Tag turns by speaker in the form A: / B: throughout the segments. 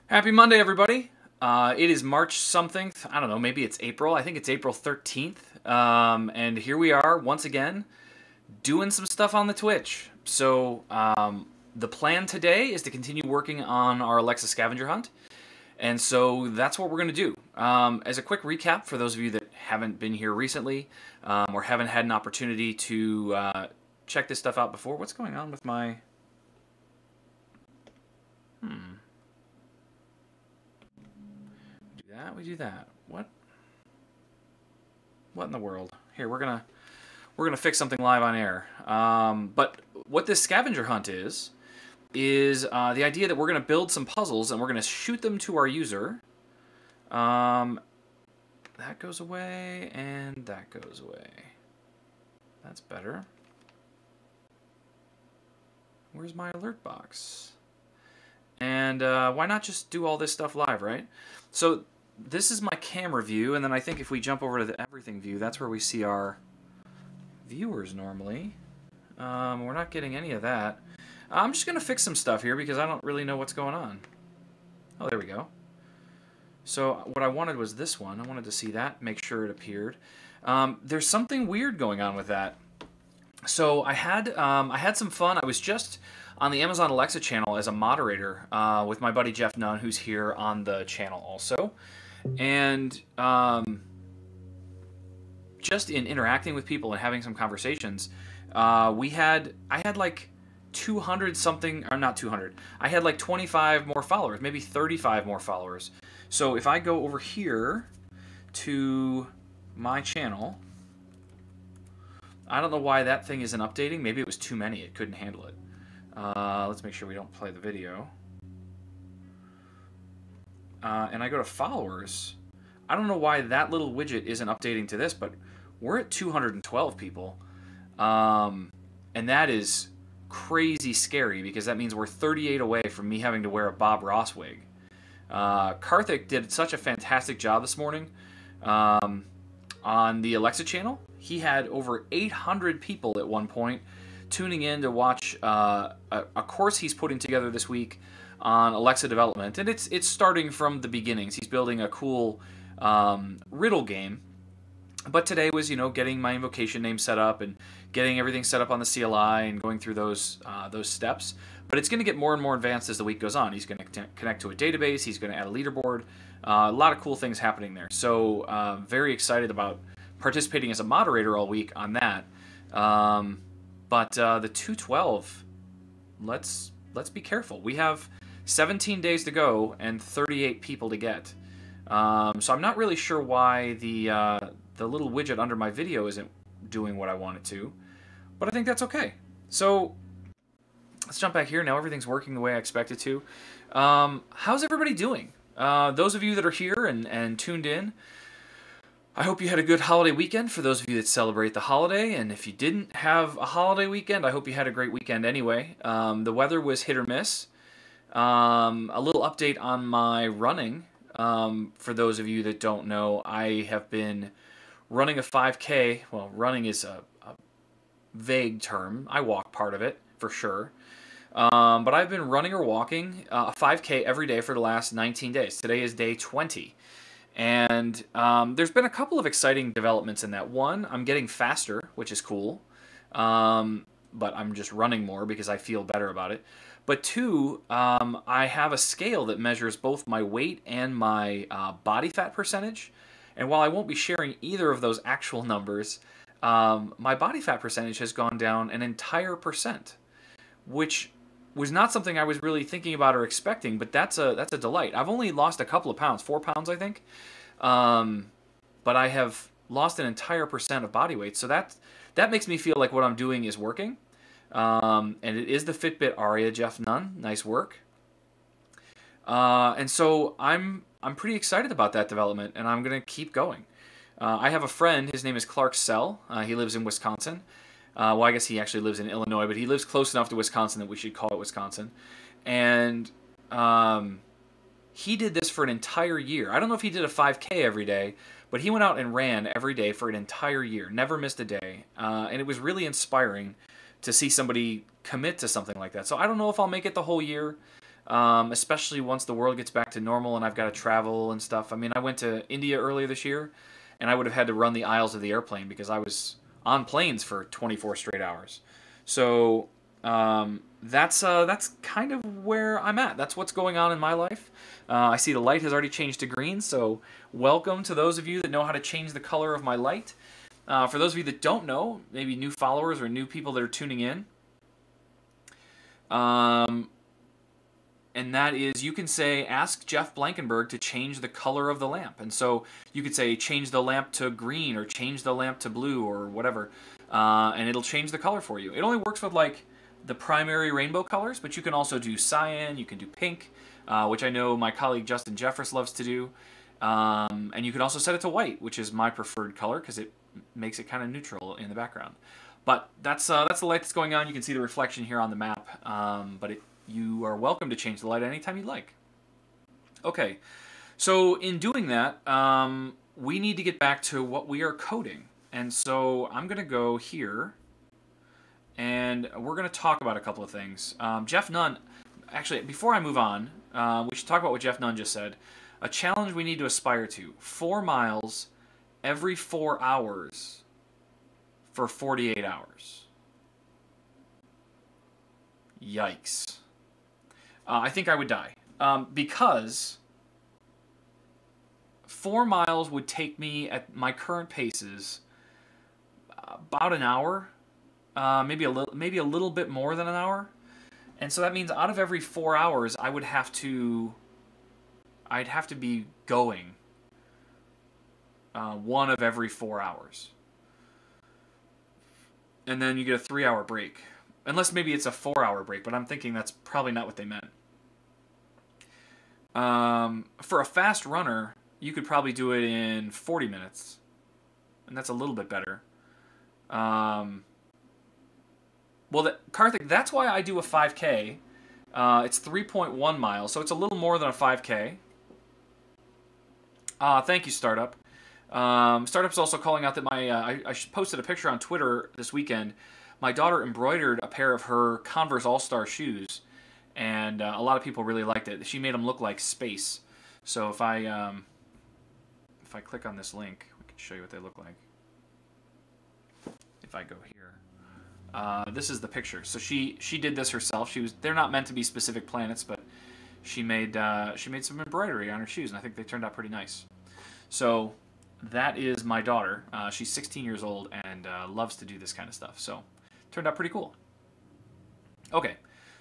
A: Happy Monday, everybody. It is March something. I don't know, maybe it's April. I think it's April 13th. And here we are, once again, doing some stuff on the Twitch. So, the plan today is to continue working on our Alexa scavenger hunt. And so that's what we're going to do. As a quick recap, for those of you that haven't been here recently or haven't had an opportunity to check this stuff out before, what's going on with my... We do that. What in the world? Here, we're gonna fix something live on air. But what this scavenger hunt is the idea that we're gonna build some puzzles and we're gonna shoot them to our user. That goes away and that goes away. That's better. Where's my alert box? And why not just do all this stuff live, right? So this is my camera view, and then I think if we jump over to the everything view, that's where we see our viewers normally. We're not getting any of that. I'm just going to fix some stuff here because I don't really know what's going on. Oh, there we go. So what I wanted was this one. I wanted to see that, make sure it appeared. There's something weird going on with that. So I had some fun. I was just on the Amazon Alexa channel as a moderator with my buddy Jeff Nunn, who's here on the channel also. And just in interacting with people and having some conversations, I had like 200 something, or not 200, I had like 25 more followers, maybe 35 more followers. So if I go over here to my channel, I don't know why that thing isn't updating. Maybe it was too many, it couldn't handle it. Let's make sure we don't play the video. And I go to followers. I don't know why that little widget isn't updating to this, but we're at 212 people. And that is crazy scary because that means we're 38 away from me having to wear a Bob Ross wig. Karthik did such a fantastic job this morning on the Alexa channel. He had over 800 people at one point tuning in to watch a course he's putting together this week on Alexa development, and it's starting from the beginnings. He's building a cool riddle game, but today was getting my invocation name set up and getting everything set up on the CLI and going through those steps. But it's going to get more and more advanced as the week goes on. He's going to connect to a database. He's going to add a leaderboard. A lot of cool things happening there. So very excited about participating as a moderator all week on that. But the 212, let's be careful. We have 17 days to go and 38 people to get. So I'm not really sure why the little widget under my video isn't doing what I want it to, but I think that's okay. So let's jump back here. Now everything's working the way I expect it to. How's everybody doing? Those of you that are here and tuned in, I hope you had a good holiday weekend for those of you that celebrate the holiday, and if you didn't have a holiday weekend, I hope you had a great weekend anyway. The weather was hit or miss. A little update on my running. For those of you that don't know, I have been running a 5K. Well, running is a vague term. I walk part of it, for sure. But I've been running or walking a 5K every day for the last 19 days. Today is day 20. And there's been a couple of exciting developments in that. One, I'm getting faster, which is cool. But I'm just running more because I feel better about it. But two, I have a scale that measures both my weight and my body fat percentage. And while I won't be sharing either of those actual numbers, my body fat percentage has gone down an entire %, which was not something I was really thinking about or expecting, but that's a delight. I've only lost a couple of pounds, 4 pounds I think, but I have lost an entire % of body weight. So that makes me feel like what I'm doing is working. And it is the Fitbit Aria, Jeff Nunn. Nice work. And so I'm pretty excited about that development, and I'm going to keep going. I have a friend. His name is Clark Sell. He lives in Wisconsin. Well, I guess he actually lives in Illinois, but he lives close enough to Wisconsin that we should call it Wisconsin. And he did this for an entire year. I don't know if he did a 5K every day, but he went out and ran every day for an entire year, never missed a day. And it was really inspiring to see somebody commit to something like that. So I don't know if I'll make it the whole year. especially once the world gets back to normal and I've got to travel and stuff. I mean, I went to India earlier this year, and I would have had to run the aisles of the airplane because I was on planes for 24 straight hours. So that's kind of where I'm at. That's what's going on in my life. I see the light has already changed to green, so welcome to those of you that know how to change the color of my light. For those of you that don't know, maybe new followers or new people that are tuning in, and that is, you can say, ask Jeff Blankenburg to change the color of the lamp. And so you could say, change the lamp to green or change the lamp to blue or whatever, and it'll change the color for you. It only works with like the primary rainbow colors, but you can also do cyan, you can do pink, which I know my colleague Justin Jeffress loves to do. And you can also set it to white, which is my preferred color because it makes it kind of neutral in the background. But that's the light that's going on. You can see the reflection here on the map, you are welcome to change the light anytime you'd like. Okay, so in doing that, we need to get back to what we are coding. And so I'm going to go here, and we're going to talk about a couple of things. Jeff Nunn, actually, before I move on, we should talk about what Jeff Nunn just said. A challenge we need to aspire to: 4 miles every 4 hours for 48 hours. Yikes. I think I would die. Because 4 miles would take me, at my current paces, about an hour, maybe a little bit more than an hour. And so that means out of every 4 hours, I'd have to be going one of every 4 hours. And then you get a 3-hour break. Unless maybe it's a 4-hour break, but I'm thinking that's probably not what they meant. For a fast runner, you could probably do it in 40 minutes. And that's a little bit better. Karthik, that's why I do a 5K. It's 3.1 miles, so it's a little more than a 5K. Thank you, Startup. Startup's also calling out that I posted a picture on Twitter this weekend. My daughter embroidered a pair of her Converse All-Star shoes, and a lot of people really liked it. She made them look like space. So if I click on this link, we can show you what they look like. If I go here, this is the picture. So she did this herself. They're not meant to be specific planets, but she made some embroidery on her shoes, and I think they turned out pretty nice. So that is my daughter. She's 16 years old and loves to do this kind of stuff. So turned out pretty cool. Okay,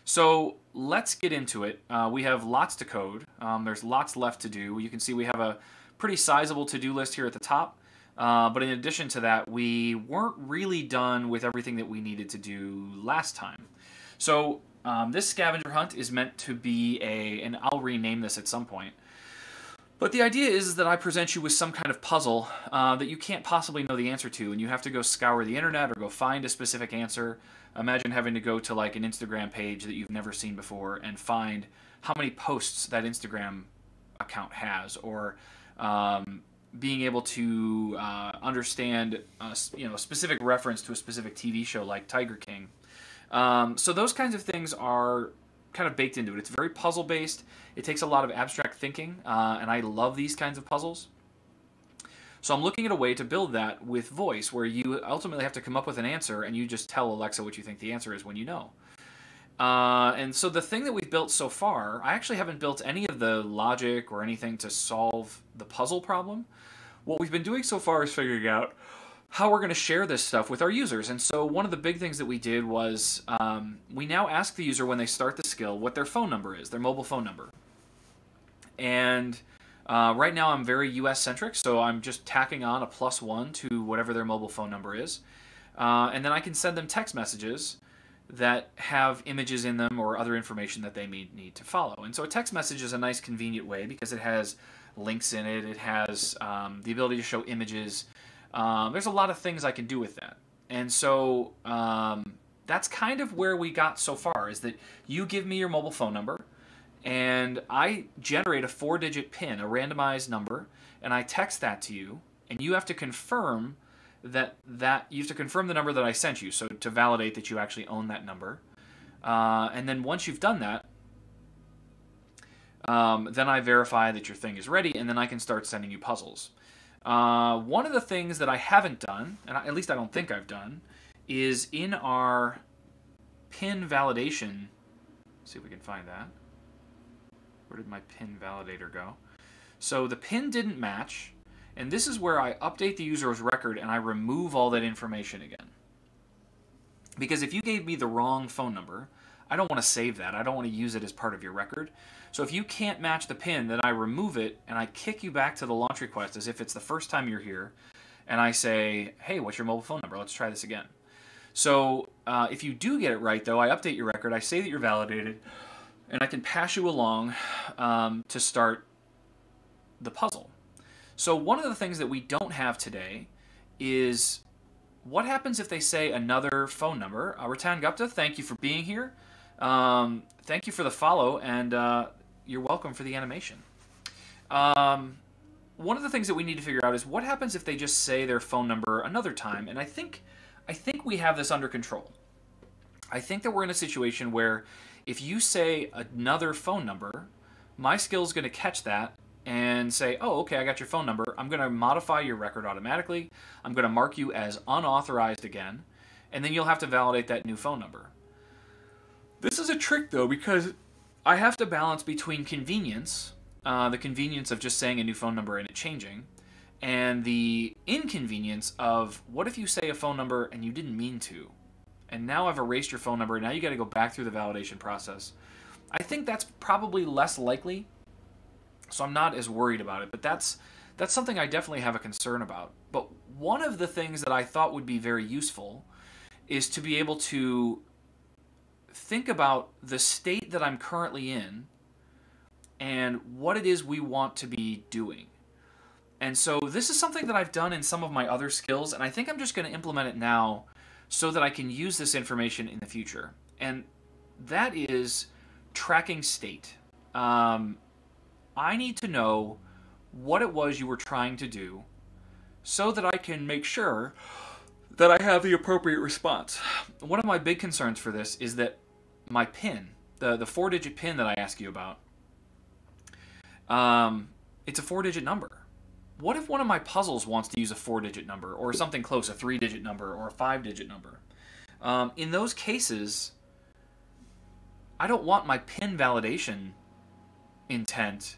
A: so let's get into it. We have lots to code. There's lots left to do. You can see we have a pretty sizable to-do list here at the top. But in addition to that, we weren't really done with everything that we needed to do last time. So this scavenger hunt is meant to be and I'll rename this at some point. But the idea is that I present you with some kind of puzzle that you can't possibly know the answer to, and you have to go scour the internet or go find a specific answer. Imagine having to go to like an Instagram page that you've never seen before and find how many posts that Instagram account has, or being able to understand a specific reference to a specific TV show like Tiger King. So those kinds of things are kind of baked into it. It's very puzzle based. It takes a lot of abstract thinking, and I love these kinds of puzzles. So I'm looking at a way to build that with voice, where you ultimately have to come up with an answer and you just tell Alexa what you think the answer is when you know. And so the thing that we've built so far, I actually haven't built any of the logic or anything to solve the puzzle problem. What we've been doing so far is figuring out how we're going to share this stuff with our users. And so one of the big things that we did was we now ask the user when they start the skill what their phone number is, their mobile phone number. And right now I'm very US-centric, so I'm just tacking on a +1 to whatever their mobile phone number is. And then I can send them text messages that have images in them or other information that they may need to follow. And so a text message is a nice convenient way because it has links in it, it has the ability to show images. There's a lot of things I can do with that. And so that's kind of where we got so far, is that you give me your mobile phone number, and I generate a 4-digit PIN, a randomized number, and I text that to you, and you have to confirm the number that I sent you, so to validate that you actually own that number. And then once you've done that, Then I verify that your thing is ready, and then I can start sending you puzzles. One of the things that I haven't done, and at least I don't think I've done, is in our pin validation. Let's see if we can find that. Where did my pin validator go? So the pin didn't match, and this is where I update the user's record and I remove all that information again. Because if you gave me the wrong phone number, I don't want to save that. I don't want to use it as part of your record. So if you can't match the pin, then I remove it and I kick you back to the launch request as if it's the first time you're here. And I say, hey, what's your mobile phone number? Let's try this again. So if you do get it right, though, I update your record. I say that you're validated, and I can pass you along to start the puzzle. So one of the things that we don't have today is what happens if they say another phone number. Ratan Gupta, thank you for being here. Thank you for the follow, and you're welcome for the animation. One of the things that we need to figure out is what happens if they just say their phone number another time, and I think we have this under control. I think that we're in a situation where if you say another phone number, my skill is going to catch that and say, oh, okay, I got your phone number. I'm going to modify your record automatically. I'm going to mark you as unauthorized again, and then you'll have to validate that new phone number. This is a trick, though, because I have to balance between convenience, the convenience of just saying a new phone number and it changing, and the inconvenience of what if you say a phone number and you didn't mean to, and now I've erased your phone number, and now you got to go back through the validation process. I think that's probably less likely, so I'm not as worried about it, but that's something I definitely have a concern about. But one of the things that I thought would be very useful is to be able to think about the state that I'm currently in and what it is we want to be doing. And so this is something that I've done in some of my other skills, and I think I'm just going to implement it now so that I can use this information in the future. And that is tracking state. I need to know what it was you were trying to do so that I can make sure that I have the appropriate response. One of my big concerns for this is that my PIN, the 4-digit PIN that I ask you about, it's a 4-digit number. What if one of my puzzles wants to use a 4-digit number or something close, a 3-digit number or a 5-digit number? In those cases, I don't want my PIN validation intent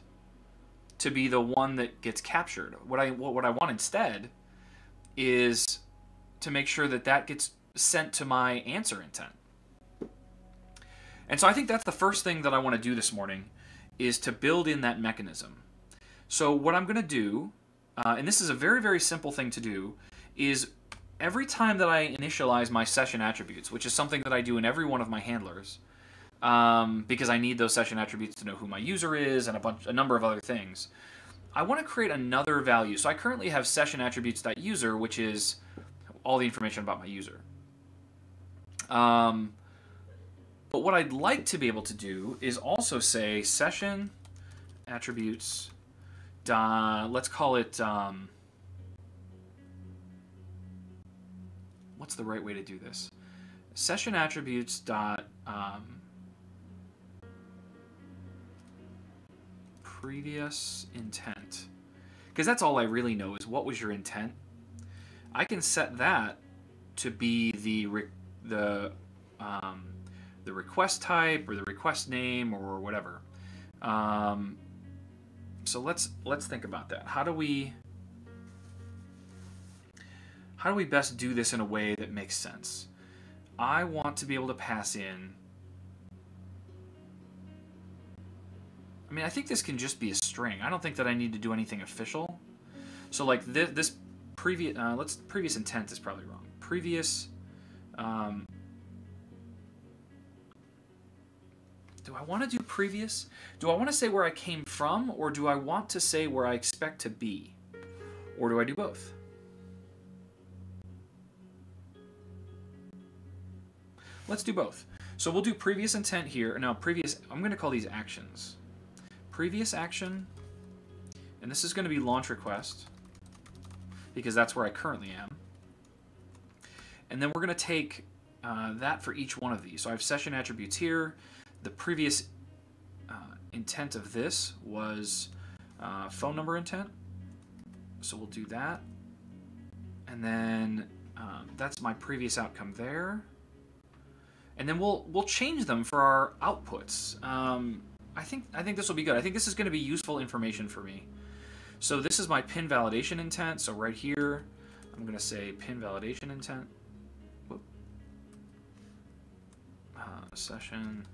A: to be the one that gets captured. What I want instead is to make sure that that gets sent to my answer intent. And so I think that's the first thing that I want to do this morning, is to build in that mechanism. So what I'm going to do, and this is a very, very simple thing to do, is every time that I initialize my session attributes, which is something that I do in every one of my handlers, because I need those session attributes to know who my user is and a number of other things, I want to create another value. So I currently have session attributes.user, which is all the information about my user. But what I'd like to be able to do is also say session attributes. Let's call it. What's the right way to do this? Session attributes dot previous intent, because that's all I really know is what was your intent. I can set that to be the request type or the request name or whatever. So let's think about that. How do we best do this in a way that makes sense? I want to be able to pass in. I mean, I think this can just be a string. I don't think that I need to do anything official. So like this previous previous intent is probably wrong. Previous. Do I want to do previous? Do I want to say where I came from, or do I want to say where I expect to be? Or do I do both? Let's do both. So we'll do previous intent here. Now previous, I'm going to call these actions. Previous action, and this is going to be launch request, because that's where I currently am. And then we're going to take that for each one of these. So I have session attributes here. The previous intent of this was phone number intent. So we'll do that. And then that's my previous outcome there. And then we'll change them for our outputs. I think this will be good. I think this is going to be useful information for me. So this is my pin validation intent. So right here, I'm going to say pin validation intent. Whoop. Session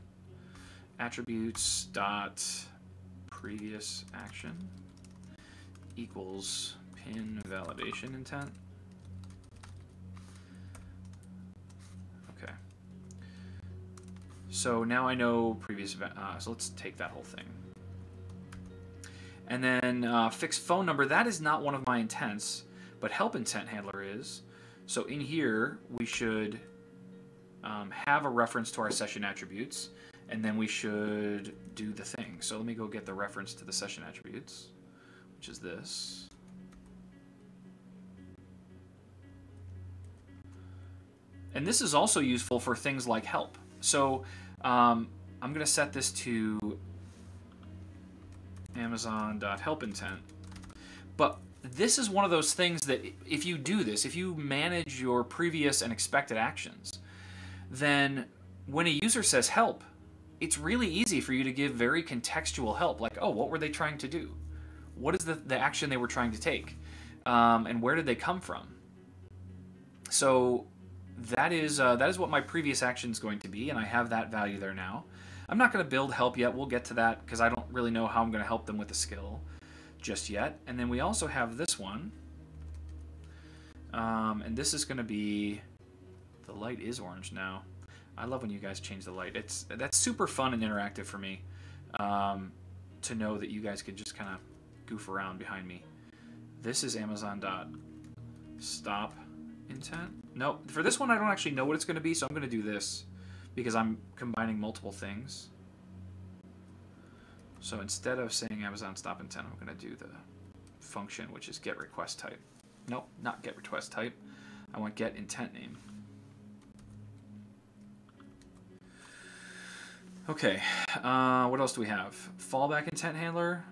A: attributes dot previous action equals pin validation intent. Okay. So now I know previous, so let's take that whole thing. And then fix phone number, that is not one of my intents, but help intent handler is. So in here, we should have a reference to our session attributes, and then we should do the thing. So let me go get the reference to the session attributes, which is this. And this is also useful for things like help. So I'm going to set this to Amazon.helpIntent. But this is one of those things that if you do this, if you manage your previous and expected actions, then when a user says help, it's really easy for you to give very contextual help. Like, oh, what were they trying to do? What is the action they were trying to take? And where did they come from? So that is what my previous action is going to be, and I have that value there now. I'm not going to build help yet. We'll get to that because I don't really know how I'm going to help them with the skill just yet. And then we also have this one. And this is going to be... The light is orange now. I love when you guys change the light. That's super fun and interactive for me to know that you guys could just kind of goof around behind me. This is Amazon.stop intent. No, for this one I don't actually know what it's going to be, so I'm going to do this because I'm combining multiple things. So instead of saying Amazon stop intent, I'm going to do the function, which is get request type. Nope, not get request type. I want get intent name. Okay, what else do we have? Fallback intent handler.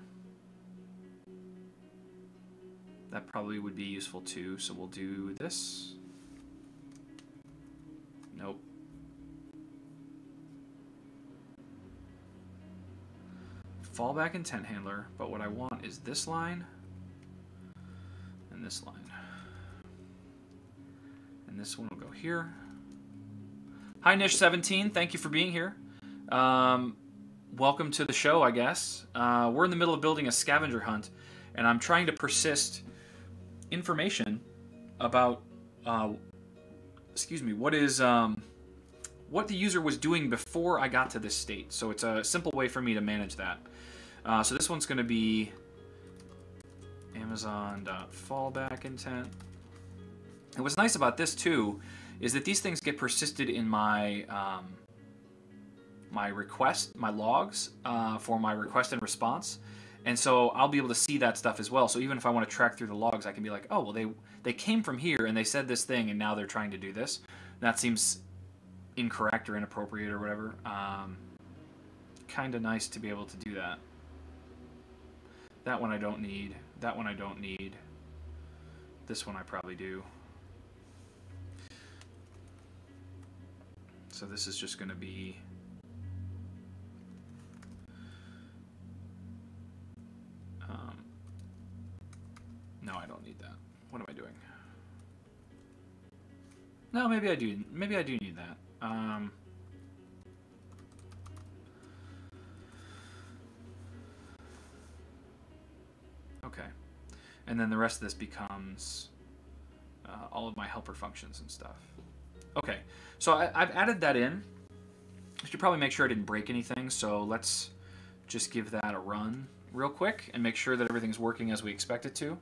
A: That probably would be useful too, so we'll do this. Nope. Fallback intent handler, but what I want is this line and this line. And this one will go here. Hi Nish17, thank you for being here. Welcome to the show, I guess. We're in the middle of building a scavenger hunt, and I'm trying to persist information about, what the user was doing before I got to this state. So it's a simple way for me to manage that. So this one's going to be Amazon.fallback intent. And what's nice about this too is that these things get persisted in my my logs for my request and response. And so I'll be able to see that stuff as well. So even if I want to track through the logs, I can be like, oh, well, they came from here and they said this thing and now they're trying to do this. That seems incorrect or inappropriate or whatever. Kind of nice to be able to do that. That one I don't need. That one I don't need. This one I probably do. So this is just going to be... no, I don't need that. What am I doing? No, maybe I do. Maybe I do need that. Okay. And then the rest of this becomes all of my helper functions and stuff. Okay. So I've added that in. I should probably make sure I didn't break anything. So let's just give that a run real quick and make sure that everything's working as we expect it to.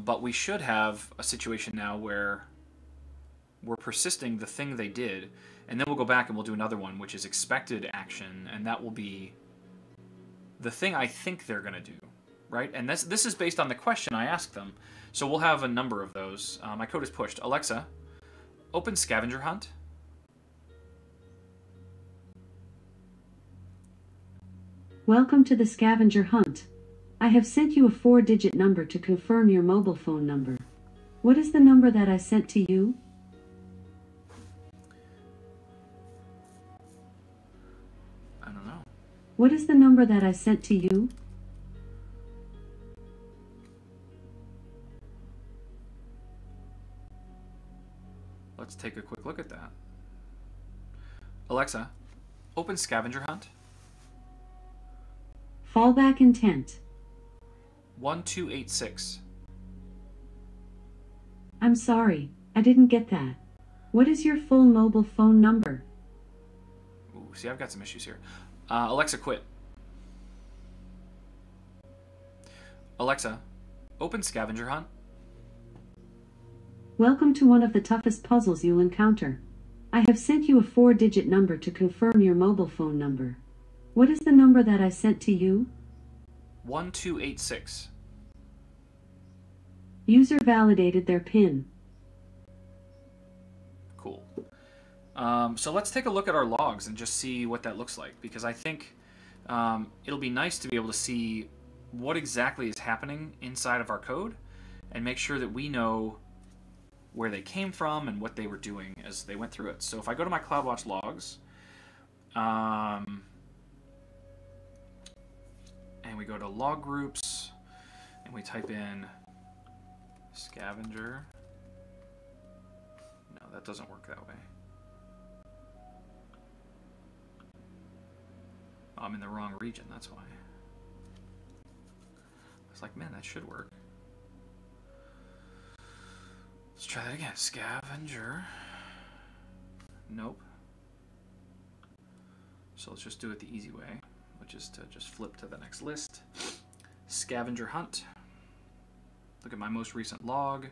A: But we should have a situation now where we're persisting the thing they did, and then we'll go back and we'll do another one, which is expected action, and that will be the thing I think they're going to do, right? And this is based on the question I asked them. So we'll have a number of those. My code is pushed. Alexa, open scavenger hunt.
B: Welcome to the scavenger hunt. I have sent you a 4-digit number to confirm your mobile phone number. What is the number that I sent to you?
A: I don't know.
B: What is the number that I sent to you?
A: Let's take a quick look at that. Alexa, open scavenger hunt.
B: Fallback intent.
A: 1286.
B: I'm sorry, I didn't get that. What is your full mobile phone number?
A: Ooh, see, I've got some issues here. Alexa, quit. Alexa, open scavenger hunt.
B: Welcome to one of the toughest puzzles you'll encounter. I have sent you a 4-digit number to confirm your mobile phone number. What is the number that I sent to you?
A: 1286.
B: User validated their PIN.
A: Cool. So let's take a look at our logs and just see what that looks like, because I think it'll be nice to be able to see what exactly is happening inside of our code and make sure that we know where they came from and what they were doing as they went through it. So if I go to my CloudWatch logs, and we go to log groups, and we type in scavenger. No, that doesn't work that way. Oh, I'm in the wrong region, that's why. I was like, man, that should work. Let's try that again. Scavenger. Nope. So let's just do it the easy way, which is to just flip to the next list. Scavenger hunt. Look at my most recent log,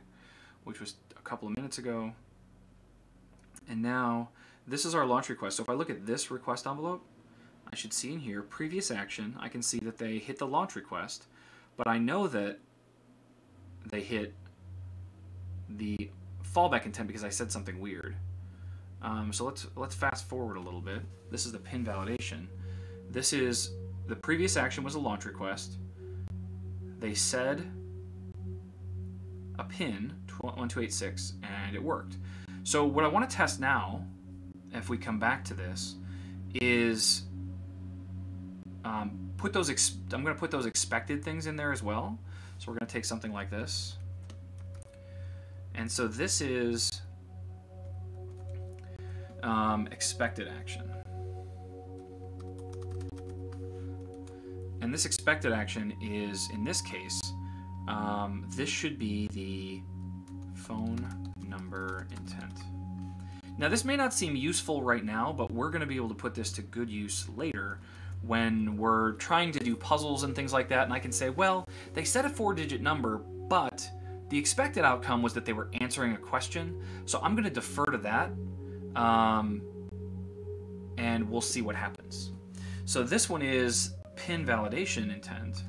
A: which was a couple of minutes ago. And now this is our launch request. So if I look at this request envelope, I should see in here previous action. I can see that they hit the launch request, but I know that they hit the fallback intent because I said something weird. So let's fast forward a little bit. This is the pin validation. This is the previous action was a launch request. They said a pin 1286 and it worked. So what I want to test now, if we come back to this, is I'm going to put those expected things in there as well. So we're going to take something like this. And so this is expected action. And this expected action is, in this case, this should be the phone number intent. Now this may not seem useful right now, but we're going to be able to put this to good use later when we're trying to do puzzles and things like that. And I can say, well, they said a 4-digit number, but the expected outcome was that they were answering a question. So I'm going to defer to that, and we'll see what happens. So this one is pin validation intent.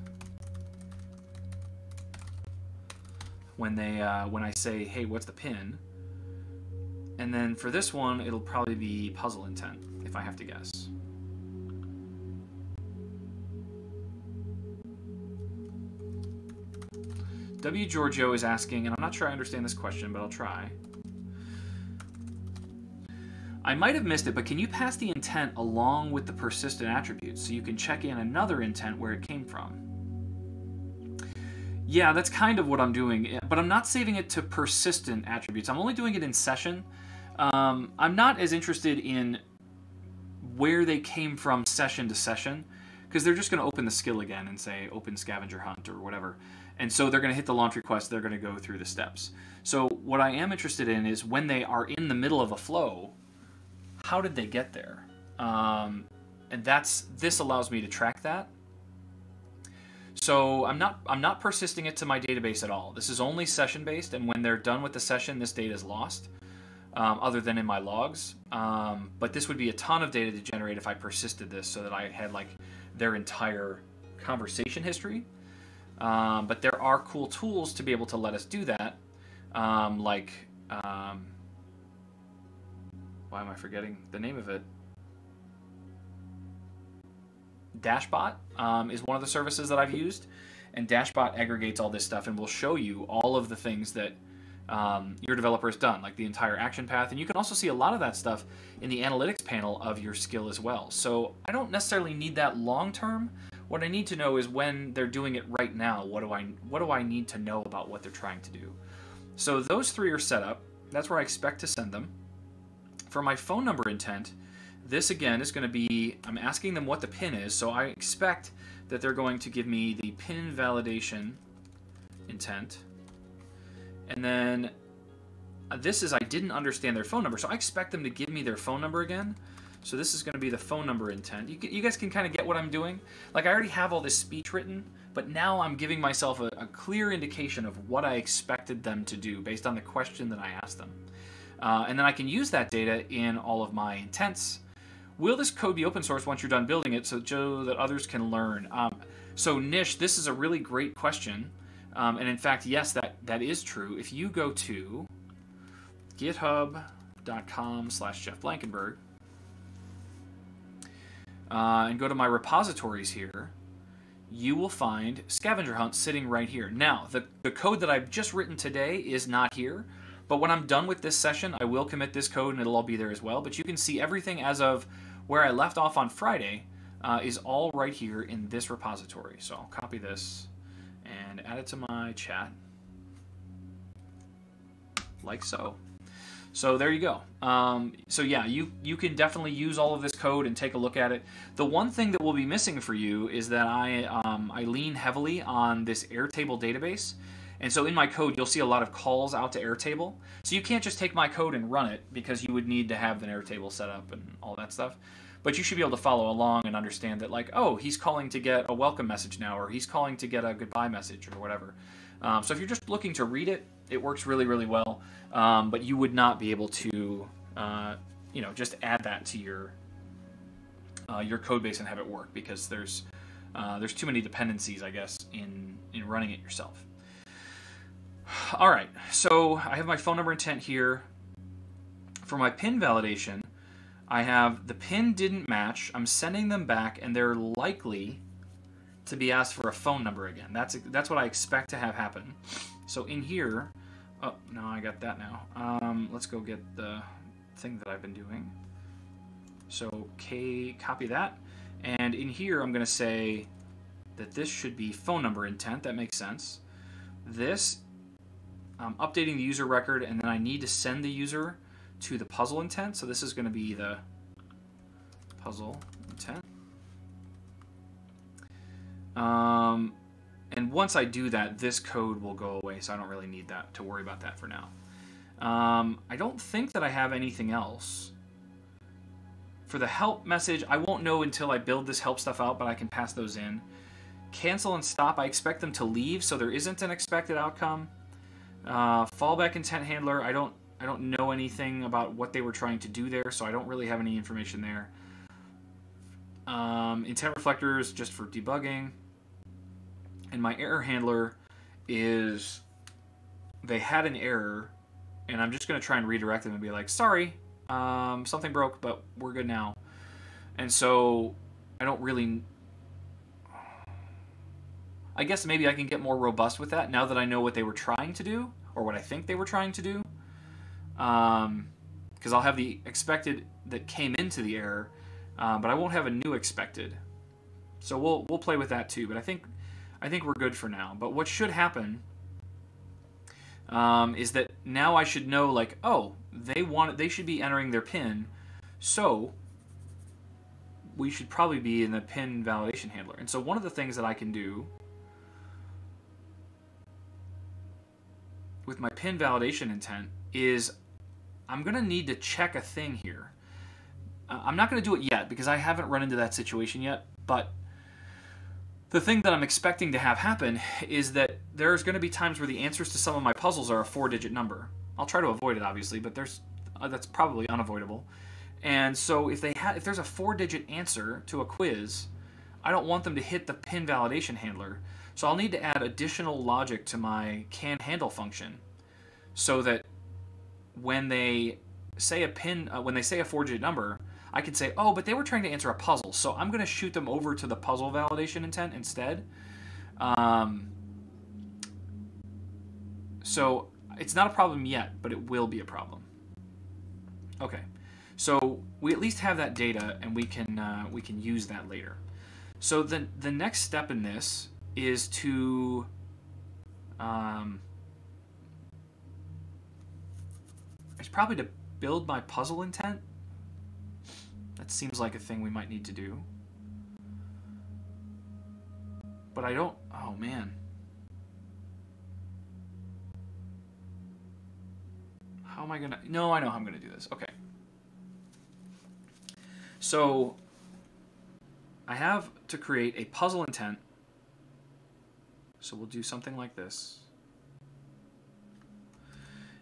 A: When I say, hey, what's the pin? And then for this one, it'll probably be puzzle intent, if I have to guess. W. Giorgio is asking, and I'm not sure I understand this question, but I'll try. I might have missed it, but can you pass the intent along with the persistent attributes so you can check in another intent where it came from? Yeah, that's kind of what I'm doing, but I'm not saving it to persistent attributes. I'm only doing it in session. I'm not as interested in where they came from session to session, because they're just going to open the skill again and say open scavenger hunt or whatever. And so they're going to hit the launch request, they're going to go through the steps. So what I am interested in is when they are in the middle of a flow, how did they get there? And this allows me to track that. So I'm not persisting it to my database at all. This is only session based, and when they're done with the session, this data is lost, other than in my logs. But this would be a ton of data to generate if I persisted this so that I had like their entire conversation history. But there are cool tools to be able to let us do that, why am I forgetting the name of it? Dashbot is one of the services that I've used, and Dashbot aggregates all this stuff and will show you all of the things that your developer has done, like the entire action path. And you can also see a lot of that stuff in the analytics panel of your skill as well. So I don't necessarily need that long term. What I need to know is when they're doing it right now, what do I need to know about what they're trying to do? So those three are set up. That's where I expect to send them. For my phone number intent, this again is going to be, I'm asking them what the PIN is, so I expect that they're going to give me the PIN validation intent. And then this is, I didn't understand their phone number, so I expect them to give me their phone number again. So this is going to be the phone number intent. You guys can kind of get what I'm doing. Like, I already have all this speech written, but now I'm giving myself a clear indication of what I expected them to do based on the question that I asked them. And then I can use that data in all of my intents. Will this code be open source once you're done building it so that others can learn? So Nish, this is a really great question. And in fact, yes, that is true. If you go to github.com/Jeff Blankenburg and go to my repositories here, you will find Scavenger Hunt sitting right here. Now, the code that I've just written today is not here, but when I'm done with this session, I will commit this code and it'll all be there as well. But you can see everything as of where I left off on Friday is all right here in this repository. So I'll copy this and add it to my chat, like so. So there you go. So yeah, you can definitely use all of this code and take a look at it. The one thing that will be missing for you is that I lean heavily on this Airtable database. And so in my code, you'll see a lot of calls out to Airtable. So you can't just take my code and run it because you would need to have an Airtable set up and all that stuff. But you should be able to follow along and understand that, like, oh, he's calling to get a welcome message now, or he's calling to get a goodbye message or whatever. So if you're just looking to read it, it works really, really well. But you would not be able to, just add that to your code base and have it work because there's too many dependencies, I guess, in running it yourself. All right, so I have my phone number intent here. For my PIN validation, I have the PIN didn't match. I'm sending them back, and they're likely to be asked for a phone number again. That's what I expect to have happen. So in here, oh, no, I got that now. Let's go get the thing that I've been doing. So copy that, and in here I'm going to say that this should be phone number intent. That makes sense. This, I'm updating the user record, and then I need to send the user to the puzzle intent. So this is going to be the puzzle intent. And once I do that, this code will go away, so I don't really need that to worry about that for now. I don't think that I have anything else. For the help message, I won't know until I build this help stuff out, but I can pass those in. Cancel and stop, I expect them to leave, so there isn't an expected outcome. Fallback intent handler, I don't know anything about what they were trying to do there, so I don't really have any information there. Intent reflectors, just for debugging. And my error handler is, they had an error, and I'm just going to try and redirect them and be like, sorry, something broke, but we're good now. And so I don't really, I guess maybe I can get more robust with that now that I know what they were trying to do, or what I think they were trying to do. Because I'll have the expected that came into the error, but I won't have a new expected. So we'll play with that too. But I think we're good for now. But what should happen is that now I should know, like, oh, they should be entering their PIN, so we should probably be in the PIN validation handler. And so one of the things that I can do with my PIN validation intent is I'm going to need to check a thing here. I'm not going to do it yet because I haven't run into that situation yet, but the thing that I'm expecting to have happen is that there's going to be times where the answers to some of my puzzles are a 4-digit number. I'll try to avoid it, obviously, but that's probably unavoidable. And so if there's a 4-digit answer to a quiz, I don't want them to hit the PIN validation handler. So I'll need to add additional logic to my can handle function so that when they say a 4-digit number, I could say, oh, but they were trying to answer a puzzle, so I'm going to shoot them over to the puzzle validation intent instead. So it's not a problem yet, but it will be a problem. Okay, so we at least have that data, and we can use that later. So the next step in this is to it's probably to build my puzzle intent. That seems like a thing we might need to do. But I don't... Oh, man. How am I going to... No, I know how I'm going to do this. Okay. So I have to create a puzzle intent. So we'll do something like this.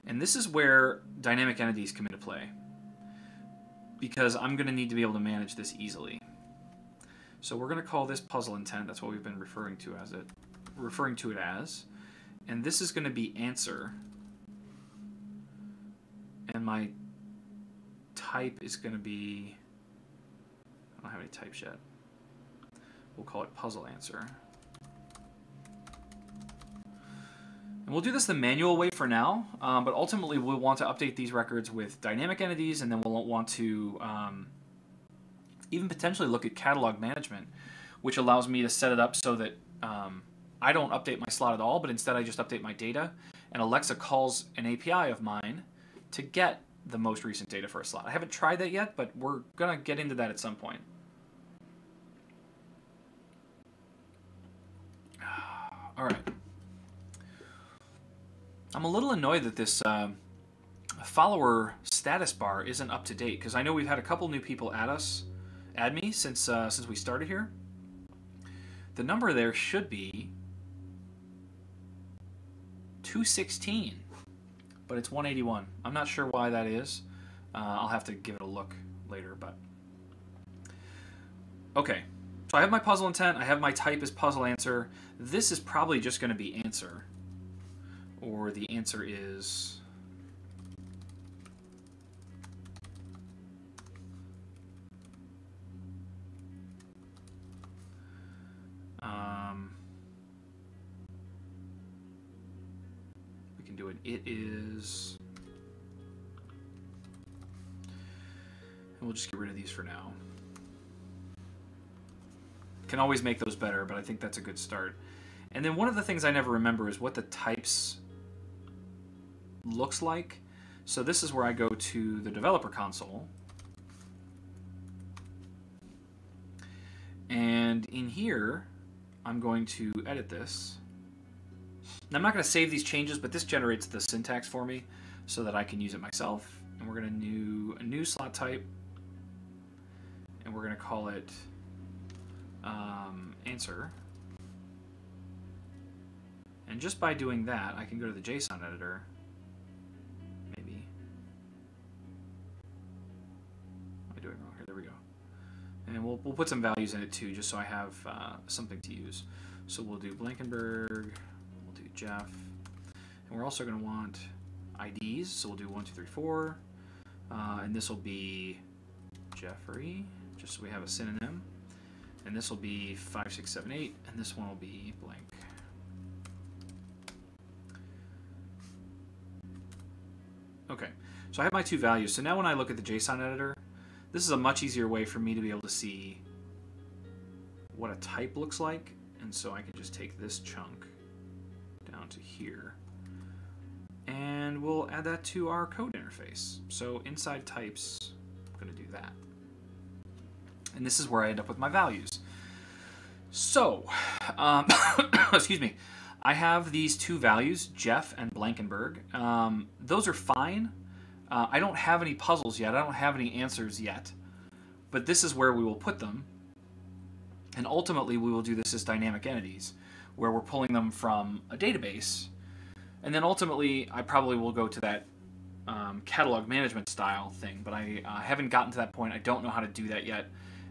A: And this is where dynamic entities come into play, because I'm going to need to be able to manage this easily. So we're going to call this puzzle intent. That's what we've been referring to it as. And this is going to be answer. And my type is going to be... I don't have any types yet. We'll call it puzzle answer. And we'll do this the manual way for now, but ultimately we'll want to update these records with dynamic entities, and then we'll want to even potentially look at catalog management, which allows me to set it up so that I don't update my slot at all, but instead I just update my data, and Alexa calls an API of mine to get the most recent data for a slot. I haven't tried that yet, but we're going to get into that at some point. All right. I'm a little annoyed that this follower status bar isn't up to date, because I know we've had a couple new people add me since we started here. The number there should be 216, but it's 181. I'm not sure why that is. I'll have to give it a look later, but okay. So I have my puzzle intent. I have my type as puzzle answer. This is probably just going to be answer. Or the answer is we can do it. It is, and we'll just get rid of these for now. Can always make those better, but I think that's a good start. And then one of the things I never remember is what the types looks like. So this is where I go to the developer console, and in here I'm going to edit this. Now, I'm not going to save these changes, but this generates the syntax for me so that I can use it myself. And we're going to do a new slot type, and we're going to call it answer. And just by doing that, I can go to the JSON editor. Maybe. What am I doing wrong here? There we go. And we'll put some values in it too, just so I have something to use. So we'll do Blankenburg, we'll do Jeff, and we're also going to want IDs. So we'll do 1, 2, 3, 4, and this will be Jeffrey, just so we have a synonym. And this will be 5, 6, 7, 8, and this one will be blank. Okay, so I have my two values. So now when I look at the JSON editor, this is a much easier way for me to be able to see what a type looks like. And so I can just take this chunk down to here, and we'll add that to our code interface. So inside types, I'm going to do that. And this is where I end up with my values. So, excuse me, I have these two values, Jeff and Blankenburg. Those are fine. I don't have any puzzles yet. I don't have any answers yet. But this is where we will put them. And ultimately, we will do this as dynamic entities, where we're pulling them from a database. And then ultimately, I probably will go to that catalog management style thing. But I haven't gotten to that point. I don't know how to do that yet.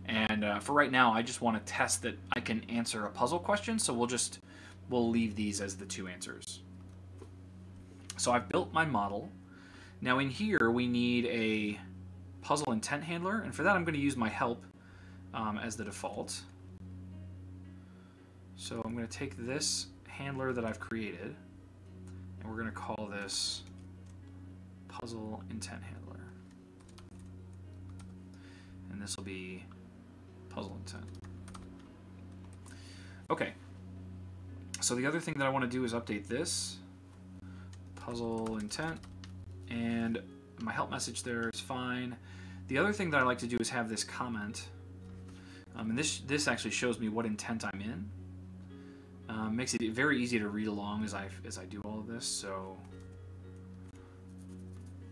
A: And for right now, I just want to test that I can answer a puzzle question. So we'll leave these as the two answers. So I've built my model. Now in here, we need a puzzle intent handler, and for that I'm going to use my help as the default. So I'm going to take this handler that I've created, and we're going to call this puzzle intent handler. And this will be puzzle intent. Okay. So the other thing that I want to do is update this puzzle intent, and my help message there is fine. The other thing that I like to do is have this comment, and this actually shows me what intent I'm in. Makes it very easy to read along as I do all of this, so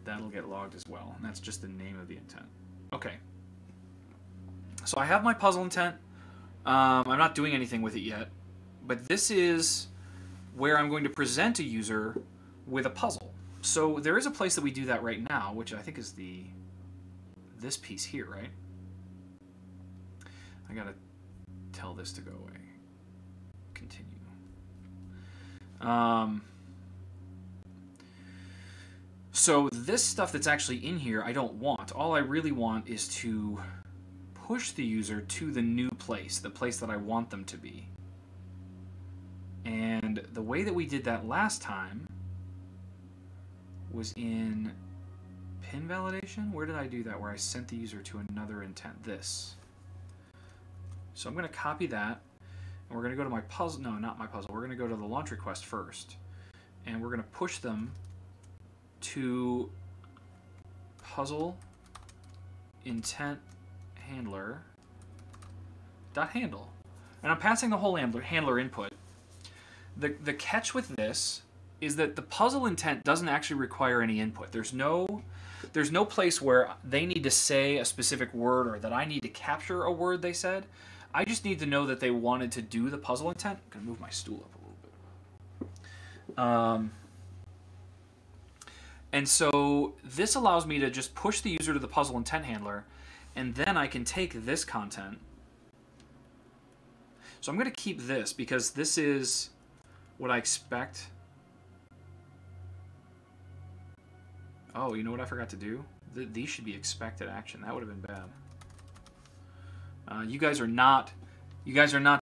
A: that'll get logged as well, and that's just the name of the intent. Okay. So I have my puzzle intent. I'm not doing anything with it yet, but this is where I'm going to present a user with a puzzle. So there is a place that we do that right now, which I think is this piece here, right? I gotta tell this to go away. Continue. So this stuff that's actually in here I don't want. All I really want is to push the user to the new place, the place that I want them to be. And the way that we did that last time was in pin validation. Where did I do that? Where I sent the user to another intent. This. So I'm going to copy that, and we're going to go to my puzzle. No, not my puzzle. We're going to go to the launch request first, and we're going to push them to puzzle intent handler dot handle, and I'm passing the whole handler input. The catch with this is that the puzzle intent doesn't actually require any input. There's no place where they need to say a specific word or that I need to capture a word they said. I just need to know that they wanted to do the puzzle intent. I'm gonna move my stool up a little bit. And so this allows me to just push the user to the puzzle intent handler, and then I can take this content. So I'm going to keep this because this is what I expect. Oh, you know what I forgot to do? These should be expected action. That would have been bad. You guys are not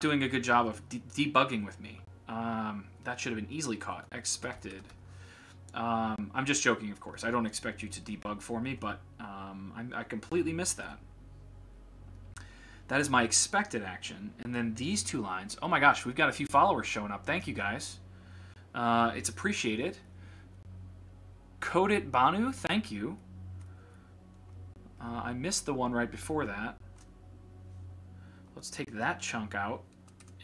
A: doing a good job of debugging with me. That should have been easily caught. Expected. I'm just joking, of course. I don't expect you to debug for me, but I completely missed that. That is my expected action. And then these two lines. Oh my gosh, we've got a few followers showing up. Thank you, guys. It's appreciated. Codit Banu, thank you. I missed the one right before that. Let's take that chunk out,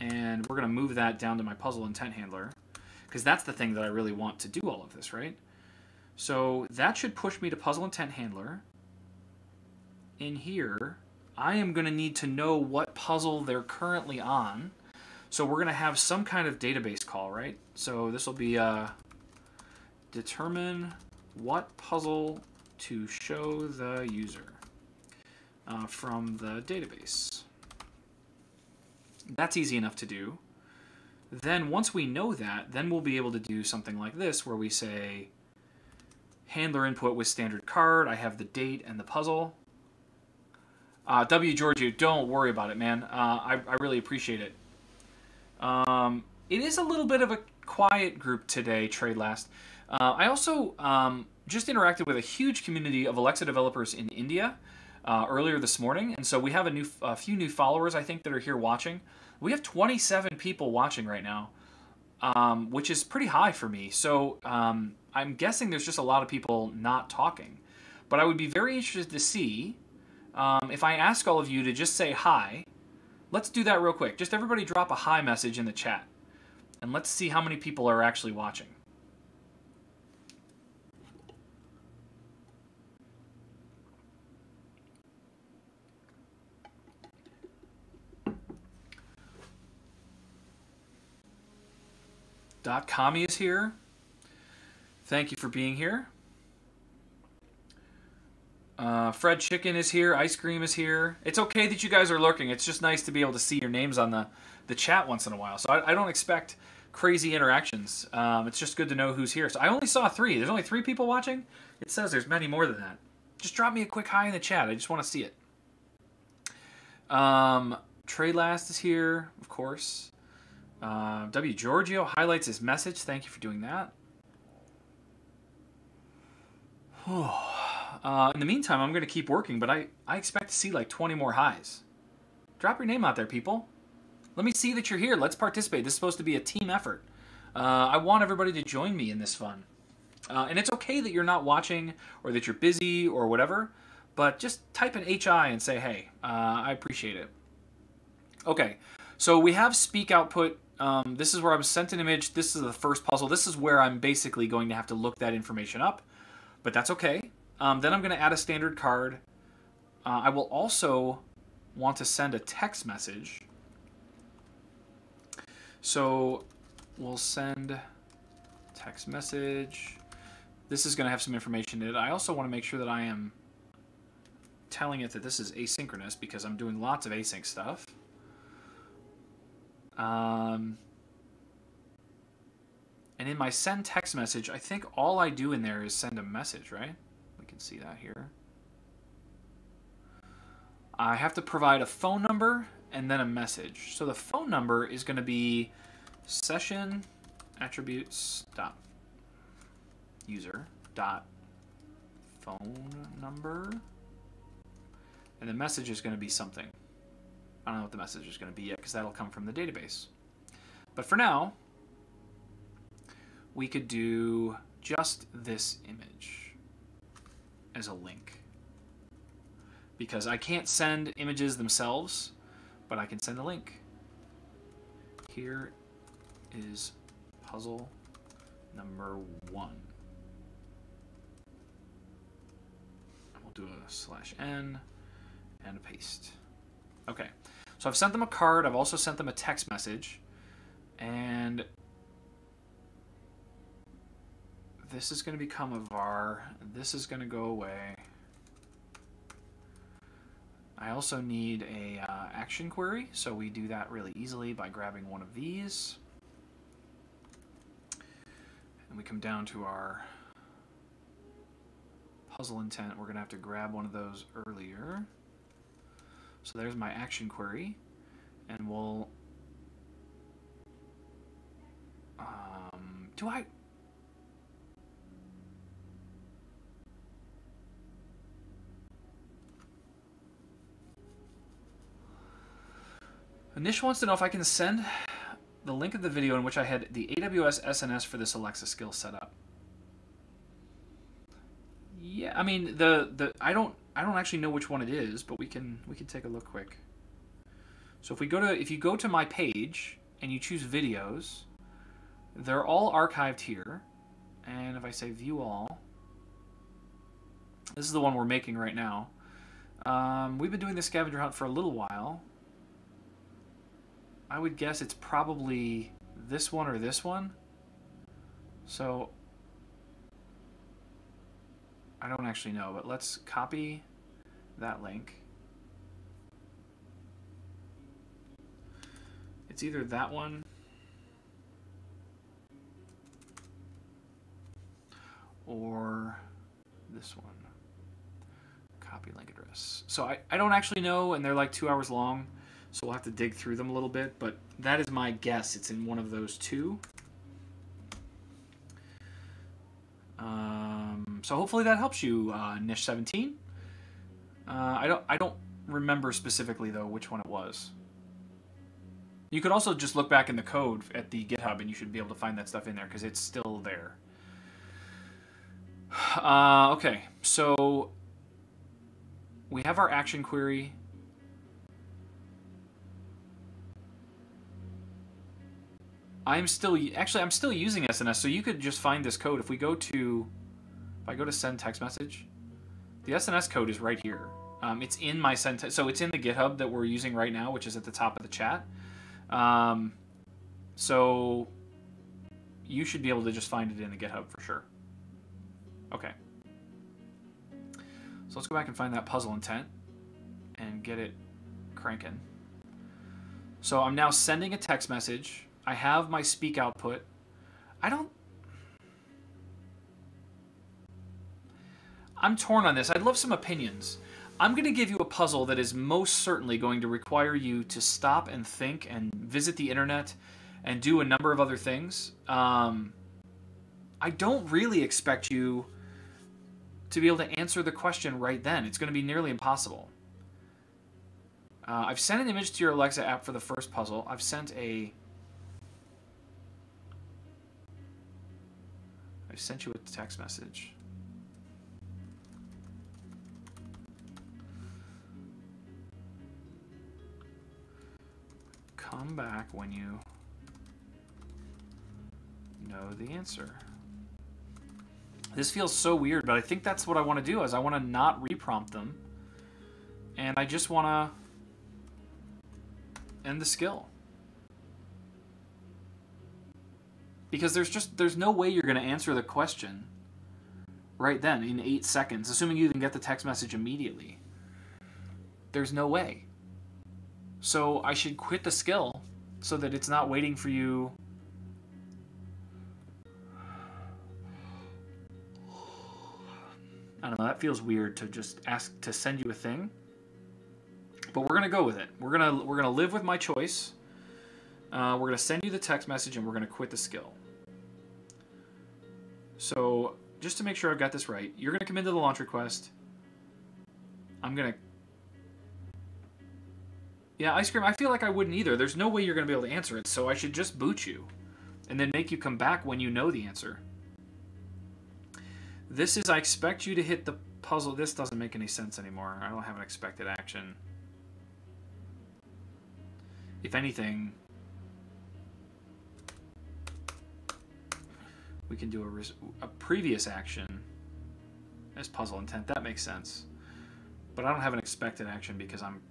A: and we're going to move that down to my puzzle intent handler, because that's the thing that I really want to do all of this, right? So that should push me to puzzle intent handler. In here, I am going to need to know what puzzle they're currently on. So we're going to have some kind of database call, right? So this will be determine what puzzle to show the user from the database. That's easy enough to do. Then once we know that, then we'll be able to do something like this where we say handler input with standard card. I have the date and the puzzle. W. Georgia, don't worry about it, man. I really appreciate it. It is a little bit of a quiet group today, TradeLast. I also just interacted with a huge community of Alexa developers in India earlier this morning, and so we have a few new followers, I think, that are here watching. We have 27 people watching right now, which is pretty high for me. So I'm guessing there's just a lot of people not talking. But I would be very interested to see if I ask all of you to just say hi. Let's do that real quick. Just everybody drop a hi message in the chat. And let's see how many people are actually watching. .commie is here. Thank you for being here. Fred Chicken is here. Ice Cream is here. It's okay that you guys are lurking. It's just nice to be able to see your names on the chat once in a while. So I don't expect crazy interactions. It's just good to know who's here. So I only saw 3. There's only 3 people watching? It says there's many more than that. Just drop me a quick hi in the chat. I just want to see it. Trey Last is here, of course. W. Giorgio highlights his message. Thank you for doing that. In the meantime, I'm going to keep working, but I expect to see like 20 more highs. Drop your name out there, people. Let me see that you're here. Let's participate. This is supposed to be a team effort. I want everybody to join me in this fun. And it's okay that you're not watching or that you're busy or whatever, but just type an HI and say, hey, I appreciate it. Okay, so we have speak output. This is where I'm sent an image. This is the first puzzle. This is where I'm basically going to have to look that information up, but that's okay. Then I'm going to add a standard card. I will also want to send a text message. So we'll send text message. This is going to have some information in it. I also want to make sure that I am telling it that this is asynchronous because I'm doing lots of async stuff. And in my send text message, I think all I do in there is send a message, right? We can see that here. I have to provide a phone number and then a message. So the phone number is going to be session attributes dot user dot phone number, and the message is going to be something. I don't know what the message is going to be yet because that'll come from the database. But for now, we could do just this image as a link, because I can't send images themselves, but I can send a link. Here is puzzle number 1. We'll do a /n and a paste. Okay, so I've sent them a card. I've also sent them a text message, and this is going to become a var. This is going to go away. I also need a action query, so we do that really easily by grabbing one of these. And we come down to our puzzle intent. We're going to have to grab one of those earlier. So there's my action query, and we'll Anish wants to know if I can send the link of the video in which I had the AWS SNS for this Alexa skill set up. Yeah, I mean I don't actually know which one it is, but we can take a look quick. So if you go to my page and you choose videos, they're all archived here. And if I say view all, this is the one we're making right now. We've been doing the scavenger hunt for a little while. I would guess it's probably this one or this one. So I don't actually know, but let's copy that link. It's either that one or this one. Copy link address. So I don't actually know, and they're like 2 hours long, so we'll have to dig through them a little bit, but that is my guess. It's in one of those two. So hopefully that helps you, Nish17. I don't remember specifically though which one it was. You could also just look back in the code at the GitHub and you should be able to find that stuff in there because it's still there. Okay, so we have our action query. I'm still using SNS, so you could just find this code. If I go to send text message, the SNS code is right here. It's in my send, so it's in the GitHub that we're using right now, which is at the top of the chat. So you should be able to just find it in the GitHub for sure. Okay. So let's go back and find that puzzle intent and get it cranking. So I'm now sending a text message. I have my speak output. I'm torn on this. I'd love some opinions. I'm going to give you a puzzle that is most certainly going to require you to stop and think and visit the internet and do a number of other things. I don't really expect you to be able to answer the question right then. It's going to be nearly impossible. I've sent an image to your Alexa app for the first puzzle. I've sent you a text message. Come back when you know the answer. This feels so weird, but I think that's what I want to do, is I want to not reprompt them. And I just want to end the skill. Because there's no way you're going to answer the question right then in 8 seconds, assuming you even get the text message immediately. There's no way. So I should quit the skill so that it's not waiting for you. I don't know, that feels weird to just ask to send you a thing. But we're gonna go with it. We're gonna live with my choice. We're gonna send you the text message and we're gonna quit the skill. So just to make sure I've got this right, you're gonna come into the launch request. I'm gonna. Yeah, ice cream. I feel like I wouldn't either. There's no way you're gonna be able to answer it, so I should just boot you, and then make you come back when you know the answer. This is, I expect you to hit the puzzle. This doesn't make any sense anymore. I don't have an expected action. If anything, we can do a previous action as puzzle intent. That makes sense. But I don't have an expected action because I'm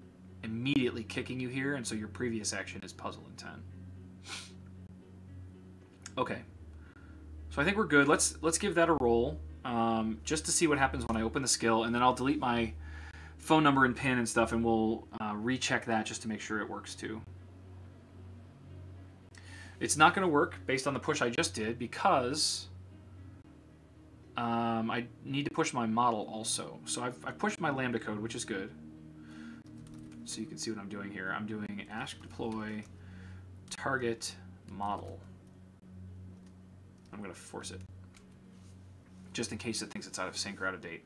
A: immediately kicking you here, and so your previous action is puzzle intent. Okay. So I think we're good. Let's give that a roll. Just to see what happens when I open the skill, and then I'll delete my phone number and PIN and stuff, and we'll recheck that just to make sure it works too. It's not going to work based on the push I just did because I need to push my model also. So I've pushed my Lambda code, which is good. So you can see what I'm doing here. I'm doing ask deploy target model. I'm going to force it, just in case it thinks it's out of sync or out of date.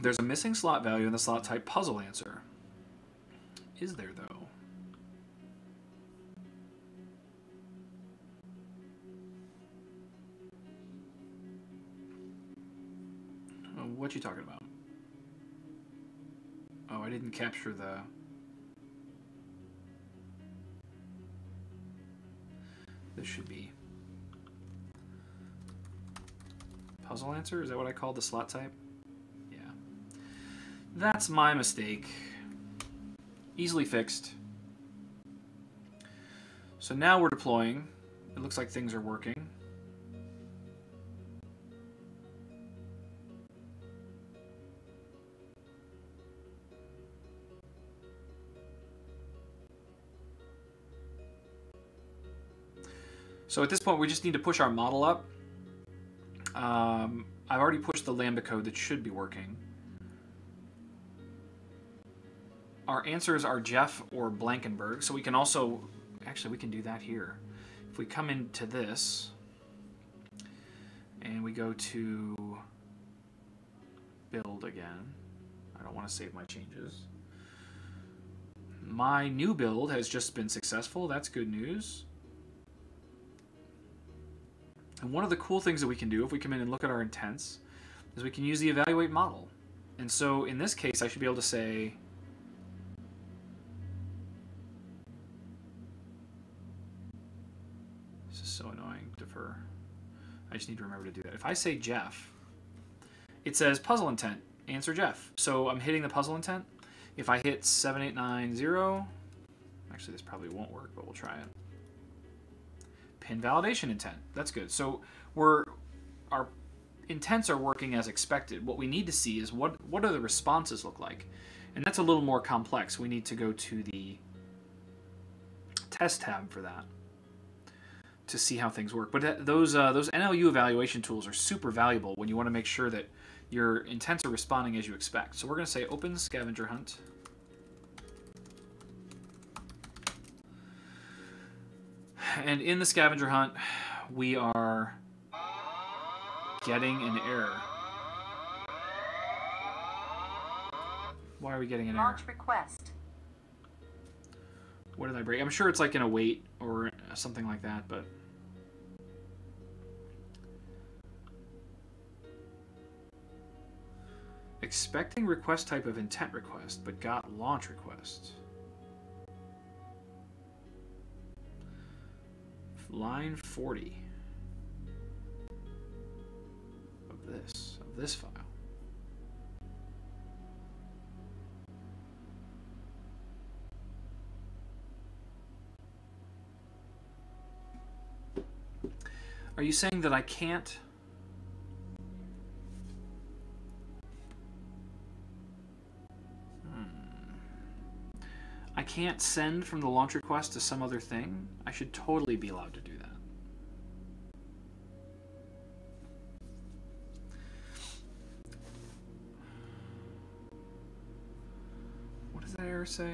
A: There's a missing slot value in the slot type puzzle answer. Is there, though? Oh, what you talking about? Oh, I didn't capture the... This should be puzzle answer. Is that what I called the slot type? Yeah. That's my mistake. Easily fixed. So now we're deploying. It looks like things are working. So at this point, we just need to push our model up. I've already pushed the Lambda code that should be working. Our answers are Jeff or Blankenburg, so we can also, actually we can do that here. If we come into this, and we go to build again, I don't want to save my changes. My new build has just been successful, that's good news. And one of the cool things that we can do if we come in and look at our intents is we can use the evaluate model. And so in this case, I should be able to say, this is so annoying, defer. I just need to remember to do that. If I say Jeff, it says puzzle intent, answer Jeff. So I'm hitting the puzzle intent. If I hit 7890, actually this probably won't work, but we'll try it. Pin validation intent. That's good. So our intents are working as expected. What we need to see is what do the responses look like? And that's a little more complex. We need to go to the test tab for that to see how things work. But those NLU evaluation tools are super valuable when you want to make sure that your intents are responding as you expect. So we're going to say open scavenger hunt. And in the scavenger hunt, we are getting an error. Why are we getting an error?
B: Launch request.
A: What did I break? I'm sure it's like in a wait or something like that, but... Expecting request type of intent request, but got launch request. Line 40 of this file. Are you saying that I can't? I can't send from the launch request to some other thing? I should totally be allowed to do that. What does that error say?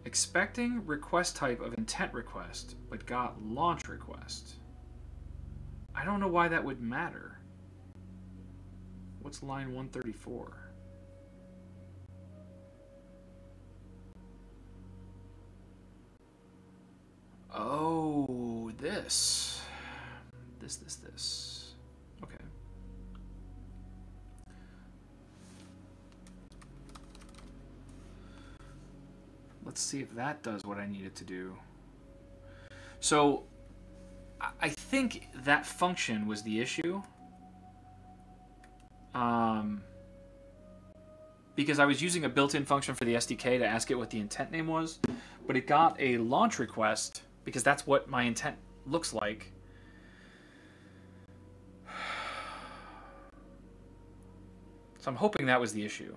A: Expecting request type of intent request, but got launch request. I don't know why that would matter. What's line 134? Oh, this. This. Okay. Let's see if that does what I need it to do. So, I think that function was the issue. Because I was using a built-in function for the SDK to ask it what the intent name was, but it got a launch request because that's what my intent looks like. So I'm hoping that was the issue,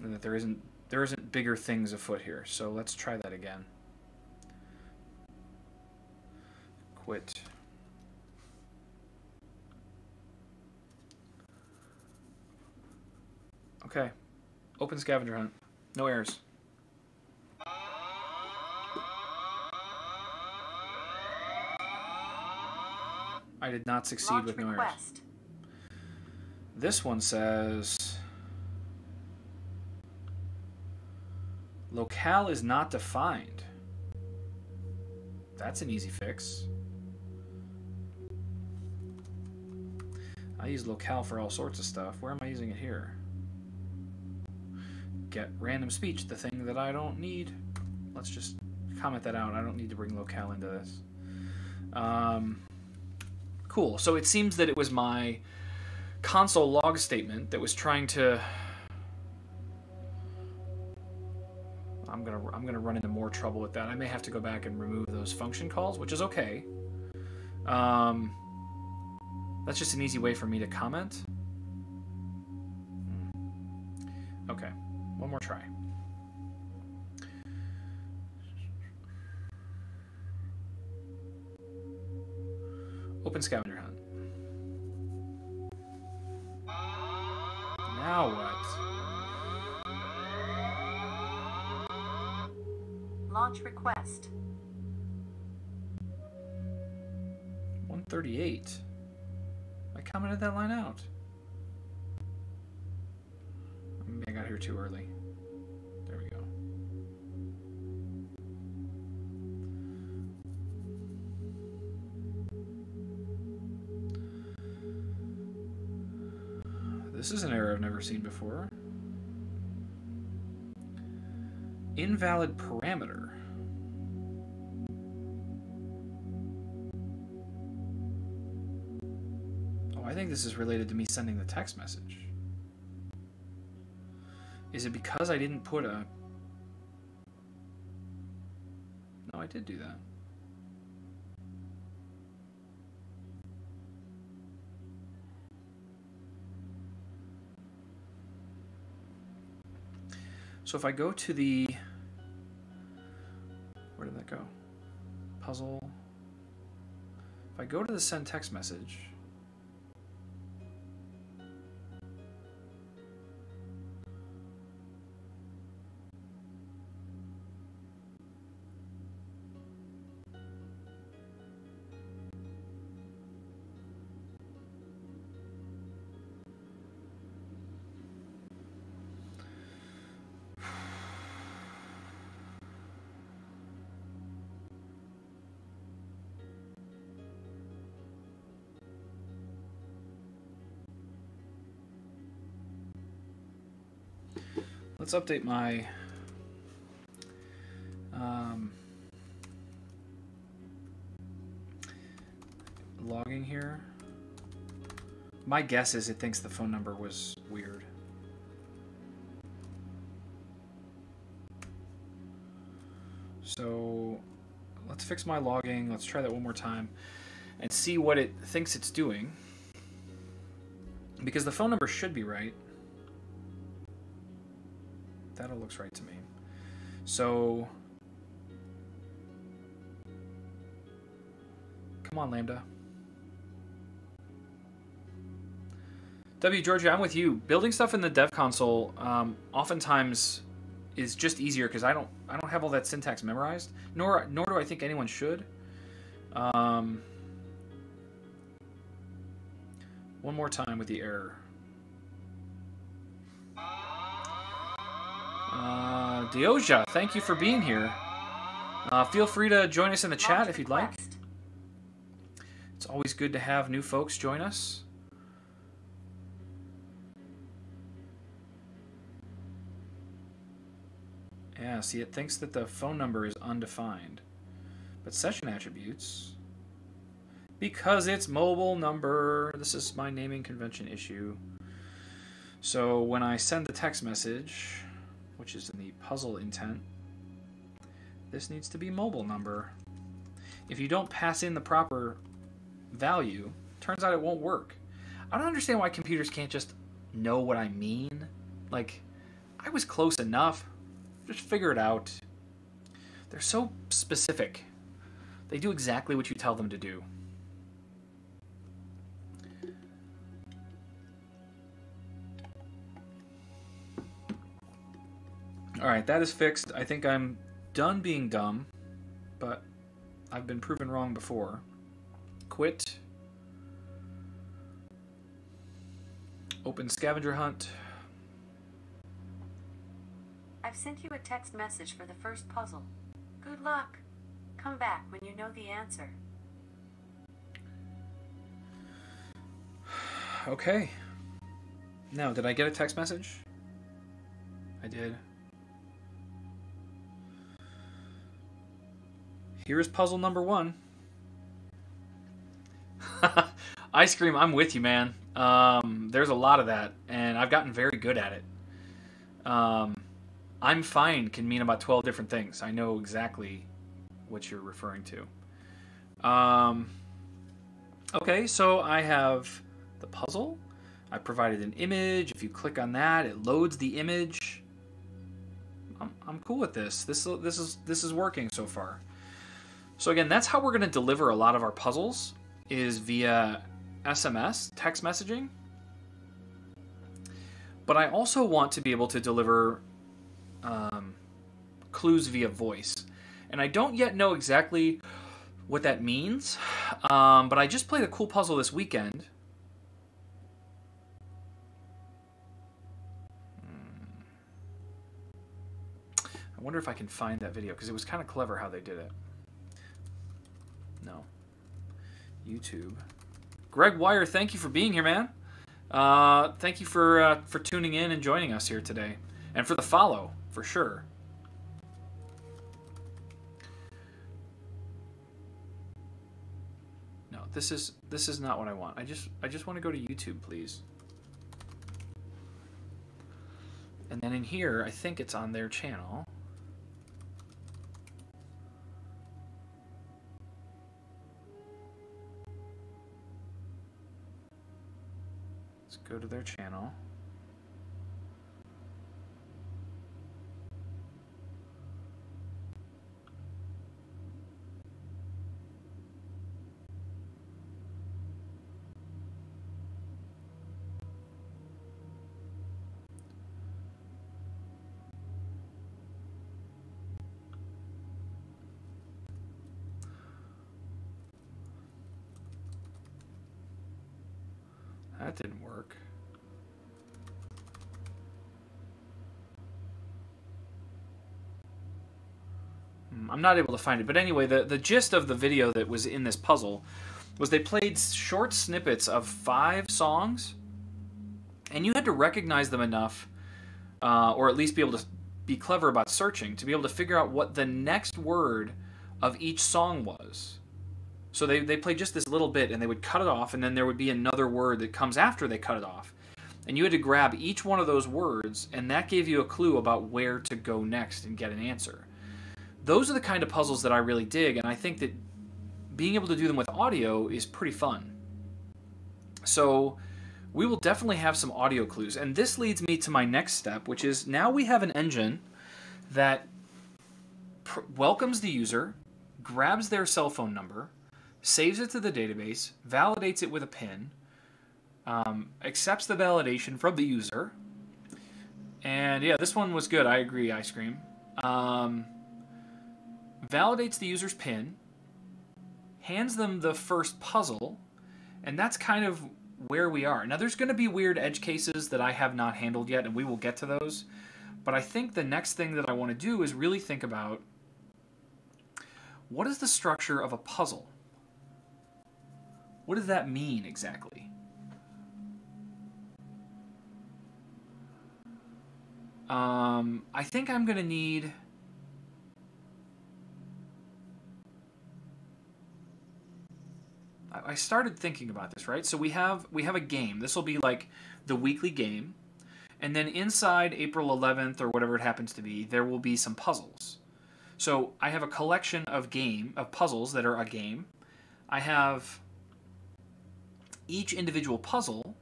A: and that there isn't bigger things afoot here. So let's try that again. Quit. Okay. Open scavenger hunt. No errors. I did not succeed with no errors. This one says locale is not defined. That's an easy fix. I use locale for all sorts of stuff. Where am I using it here? Get random speech, the thing that I don't need. Let's just comment that out. I don't need to bring locale into this. Cool. So it seems that it was my console log statement that was trying to... I'm gonna run into more trouble with that. I may have to go back and remove those function calls, which is okay. That's just an easy way for me to comment. Okay, one more try. Open scavenger hunt. Now what?
B: Launch request.
A: 138. I commented that line out. Maybe I got here too early. There we go. This is an error I've never seen before. Invalid parameter. Oh, I think this is related to me sending the text message. Is it because I didn't put a... No, I did do that. So if I go to the... Where did that go? puzzle. If I go to the send text message, let's update my logging here. My guess is it thinks the phone number was weird. So let's fix my logging. Let's try that one more time and see what it thinks it's doing. Because the phone number should be right. That all looks right to me. So, come on, Lambda. W. Georgia, I'm with you. Building stuff in the dev console oftentimes is just easier because I don't have all that syntax memorized. Nor do I think anyone should. One more time with the error. Dioja, thank you for being here. Feel free to join us in the chat if you'd like. It's always good to have new folks join us. Yeah, see, it thinks that the phone number is undefined. But session attributes, because it's mobile number, this is my naming convention issue. So when I send the text message, which is in the puzzle intent, this needs to be mobile number. If you don't pass in the proper value, turns out it won't work. I don't understand why computers can't just know what I mean. Like, I was close enough. Just figure it out. They're so specific. They do exactly what you tell them to do. Alright, that is fixed. I think I'm done being dumb, but I've been proven wrong before. Quit. Open scavenger hunt.
B: I've sent you a text message for the first puzzle. Good luck. Come back when you know the answer.
A: Okay. Now, did I get a text message? I did. Here is puzzle number 1. Ice cream, I'm with you, man. There's a lot of that, and I've gotten very good at it. I'm fine can mean about 12 different things. I know exactly what you're referring to. Okay, so I have the puzzle. I provided an image. If you click on that, it loads the image. I'm cool with this. This is working so far. So again, that's how we're going to deliver a lot of our puzzles, is via SMS, text messaging. But I also want to be able to deliver clues via voice. And I don't yet know exactly what that means, but I just played a cool puzzle this weekend. I wonder if I can find that video, because it was kind of clever how they did it. No. YouTube. Greg Wire, thank you for being here, man. Thank you for tuning in and joining us here today. And for the follow, for sure. No, this is not what I want. I just want to go to YouTube, please. And then in here, I think it's on their channel. Let's go to their channel. That didn't work. I'm not able to find it. But anyway, the gist of the video that was in this puzzle was they played short snippets of 5 songs, and you had to recognize them enough, or at least be able to be clever about searching, to be able to figure out what the next word of each song was. So they played just this little bit, and they would cut it off, and then there would be another word that comes after they cut it off. And you had to grab each one of those words, and that gave you a clue about where to go next and get an answer. Those are the kind of puzzles that I really dig, and I think that being able to do them with audio is pretty fun. So we will definitely have some audio clues. And this leads me to my next step, which is now we have an engine that welcomes the user, grabs their cell phone number, saves it to the database, validates it with a PIN, accepts the validation from the user. And yeah, this one was good. I agree, Ice Cream. Validates the user's PIN, hands them the first puzzle, and that's kind of where we are. Now, there's going to be weird edge cases that I have not handled yet, and we will get to those. But I think the next thing that I want to do is really think about what is the structure of a puzzle? What does that mean exactly? I think I'm going to need... I started thinking about this, right? So we have a game. This will be like the weekly game. And then inside April 11th or whatever it happens to be, there will be some puzzles. So I have a collection of puzzles that are a game. I have each individual puzzle,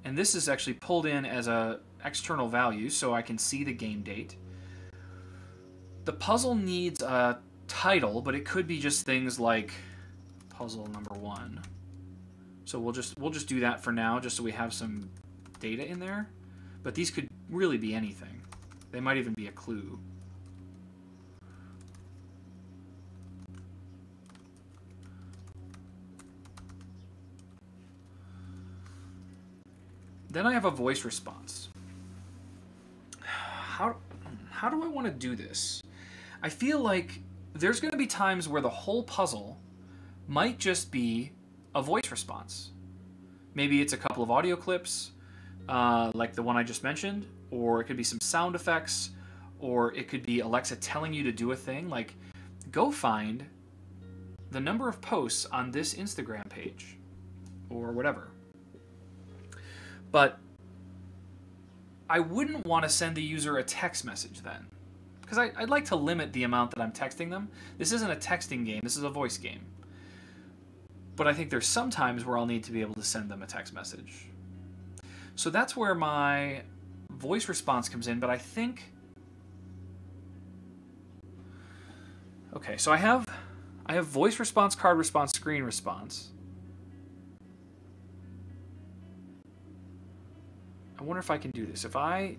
A: and this is actually pulled in as a external value so I can see the game date. The puzzle needs a title, but it could be just things like puzzle number 1. So we'll just do that for now, just so we have some data in there. But these could really be anything. They might even be a clue. Then I have a voice response. How do I want to do this? I feel like there's going to be times where the whole puzzle might just be a voice response. Maybe it's a couple of audio clips, like the one I just mentioned, or it could be some sound effects, or it could be Alexa telling you to do a thing, like go find the number of posts on this Instagram page, or whatever. But I wouldn't want to send the user a text message then, because I'd like to limit the amount that I'm texting them. This isn't a texting game, this is a voice game. But I think there's some times where I'll need to be able to send them a text message. So that's where my voice response comes in, but I think... Okay, so I have voice response, card response, screen response. I wonder if I can do this. If I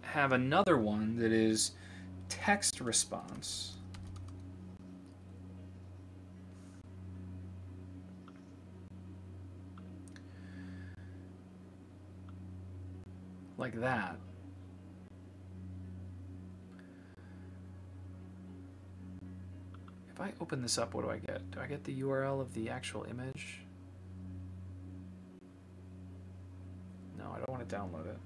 A: have another one that is text response... like that. If I open this up, what do I get? Do I get the URL of the actual image? No, I don't want to download it.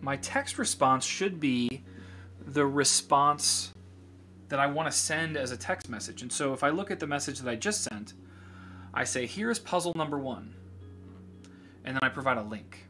A: My text response should be the response that I want to send as a text message. And so if I look at the message that I just sent, I say, here is puzzle number 1. And then I provide a link.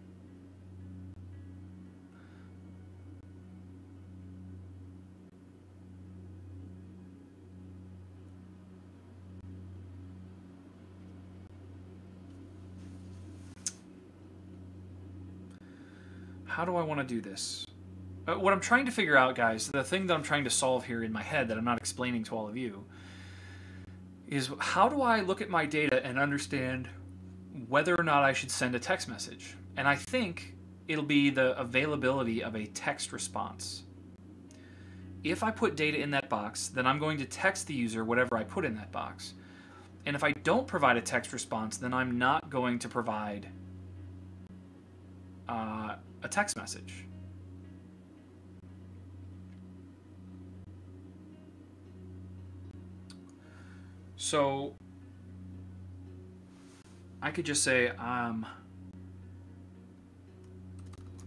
A: How do I want to do this? What I'm trying to figure out, guys, the thing that I'm trying to solve here in my head that I'm not explaining to all of you, is how do I look at my data and understand whether or not I should send a text message? And I think it'll be the availability of a text response. if I put data in that box, then I'm going to text the user whatever I put in that box. And if I don't provide a text response, then I'm not going to provide a text message. So I could just say,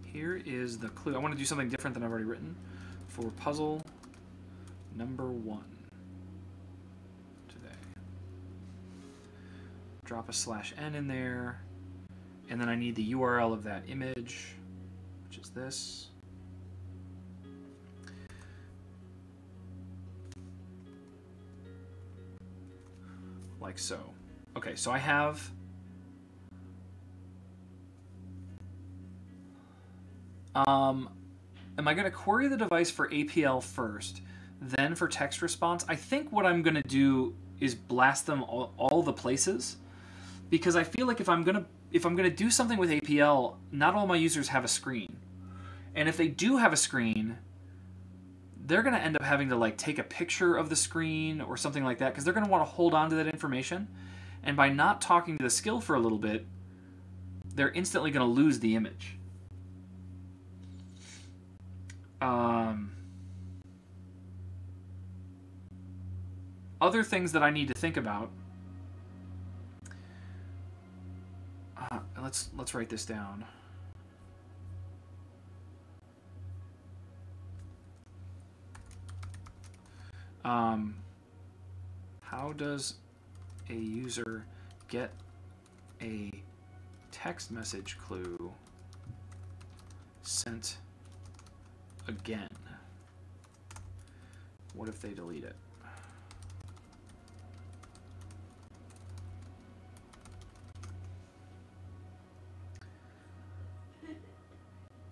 A: here is the clue. I want to do something different than I've already written for puzzle number 1 today. Drop a /n in there, and then I need the URL of that image, which is this. Like so. Okay, so I have am I going to query the device for APL first, then for text response? I think what I'm going to do is blast them all the places, because I feel like if I'm going to do something with APL, not all my users have a screen. And if they do have a screen, they're going to end up having to like take a picture of the screen or something like that, because they're going to want to hold on to that information. And by not talking to the skill for a little bit, they're instantly going to lose the image. Other things that I need to think about. Let's write this down. How does a user get a text message clue sent again? What if they delete it?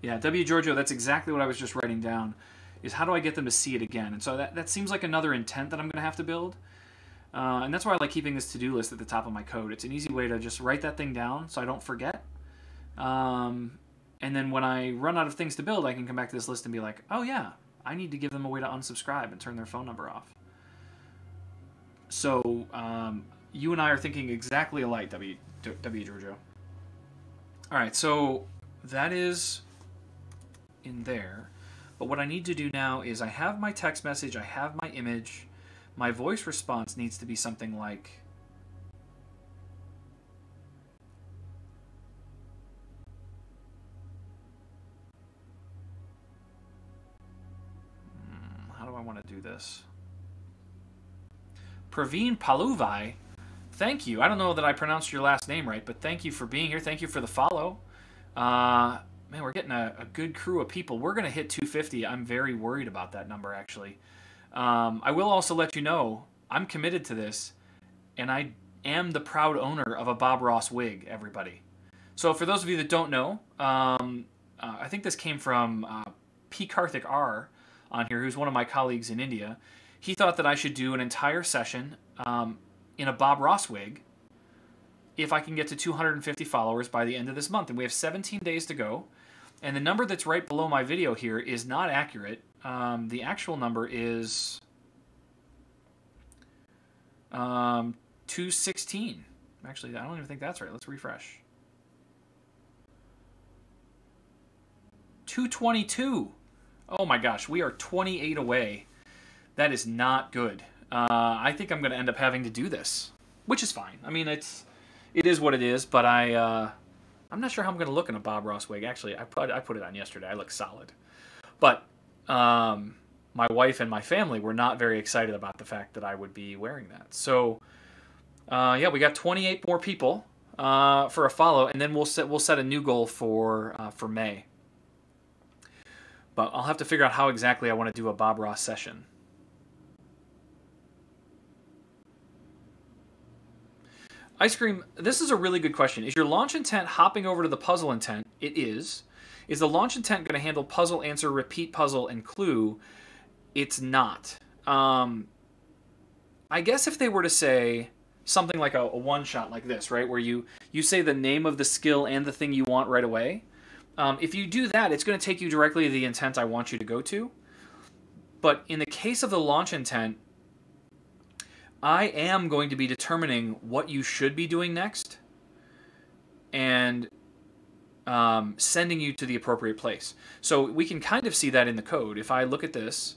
A: Yeah, W. Giorgio, that's exactly what I was just writing down, is how do I get them to see it again? And so that seems like another intent that I'm going to have to build. And that's why I like keeping this to-do list at the top of my code. It's an easy way to just write that thing down so I don't forget. And then when I run out of things to build, I can come back to this list and be like, oh yeah, I need to give them a way to unsubscribe and turn their phone number off. So you and I are thinking exactly alike, W. Giorgio. All right, so that is in there. But what I need to do now is I have my text message, I have my image. My voice response needs to be something like, how do I want to do this? Praveen Paluvai, thank you. I don't know that I pronounced your last name right, but thank you for being here. Thank you for the follow. Man, we're getting a good crew of people. We're going to hit 250. I'm very worried about that number, actually. I will also let you know, I'm committed to this, and I am the proud owner of a Bob Ross wig, everybody. So for those of you that don't know, I think this came from P. Karthik R. on here, who's one of my colleagues in India. He thought that I should do an entire session in a Bob Ross wig if I can get to 250 followers by the end of this month. And we have 17 days to go. And the number that's right below my video here is not accurate. The actual number is 216. Actually, I don't even think that's right. Let's refresh. 222. Oh my gosh, we are 28 away. That is not good. I think I'm going to end up having to do this, which is fine. I mean, it is what it is, but I'm not sure how I'm going to look in a Bob Ross wig. Actually, I put it on yesterday. I look solid. But my wife and my family were not very excited about the fact that I would be wearing that. So, yeah, we got 28 more people for a follow, and then we'll set a new goal for May. But I'll have to figure out how exactly I want to do a Bob Ross session. Ice Cream, this is a really good question. Is your launch intent hopping over to the puzzle intent? It is. Is the launch intent going to handle puzzle, answer, repeat puzzle, and clue? It's not. I guess if they were to say something like a one-shot like this, right, where you say the name of the skill and the thing you want right away, if you do that, it's going to take you directly to the intent I want you to go to. But in the case of the launch intent, I am going to be determining what you should be doing next and sending you to the appropriate place. So we can kind of see that in the code. If I look at this,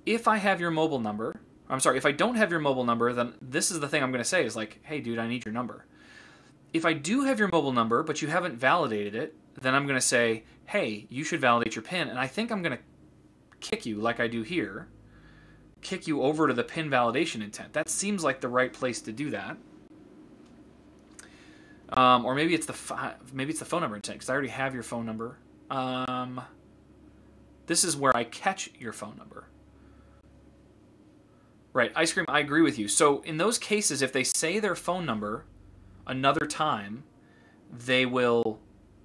A: if I have your mobile number, I'm sorry, if I don't have your mobile number, then this is the thing I'm going to say is like, hey, dude, I need your number. If I do have your mobile number, but you haven't validated it, then I'm going to say, hey, you should validate your PIN. And I think I'm going to kick you like I do here, kick you over to the PIN validation intent. That seems like the right place to do that. Or maybe it's the phone number intent, because I already have your phone number. This is where I catch your phone number. Right, Ice Cream, I agree with you. So in those cases, if they say their phone number another time, they will,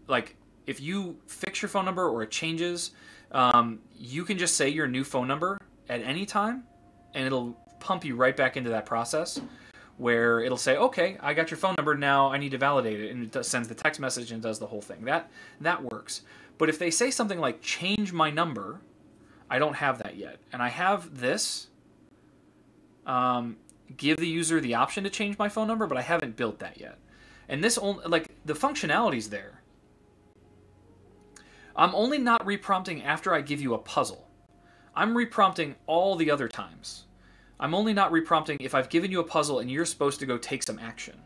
A: like, if you fix your phone number or it changes, you can just say your new phone number at any time, and it'll pump you right back into that process where it'll say, okay, I got your phone number, now I need to validate it, and it sends the text message and does the whole thing. That works. But if they say something like, change my number, I don't have that yet. And I have this, give the user the option to change my phone number, but I haven't built that yet. And this only, like, the functionality's there. I'm only not reprompting after I give you a puzzle. I'm reprompting all the other times. I'm only not reprompting if I've given you a puzzle and you're supposed to go take some action.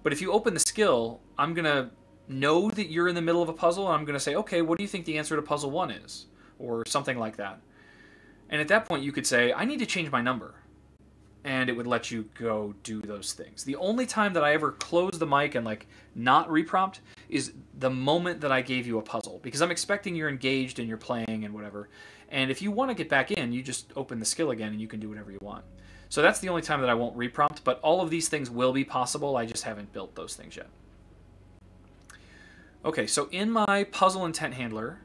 A: But if you open the skill, I'm going to know that you're in the middle of a puzzle, and I'm going to say, okay, what do you think the answer to puzzle 1 is? Or something like that. And at that point, you could say, I need to change my number. And it would let you go do those things. The only time that I ever close the mic and like not reprompt is the moment that I gave you a puzzle, because I'm expecting you're engaged and you're playing and whatever. And if you want to get back in, you just open the skill again and you can do whatever you want. So that's the only time that I won't reprompt, but all of these things will be possible. I just haven't built those things yet. Okay, so in my puzzle intent handler,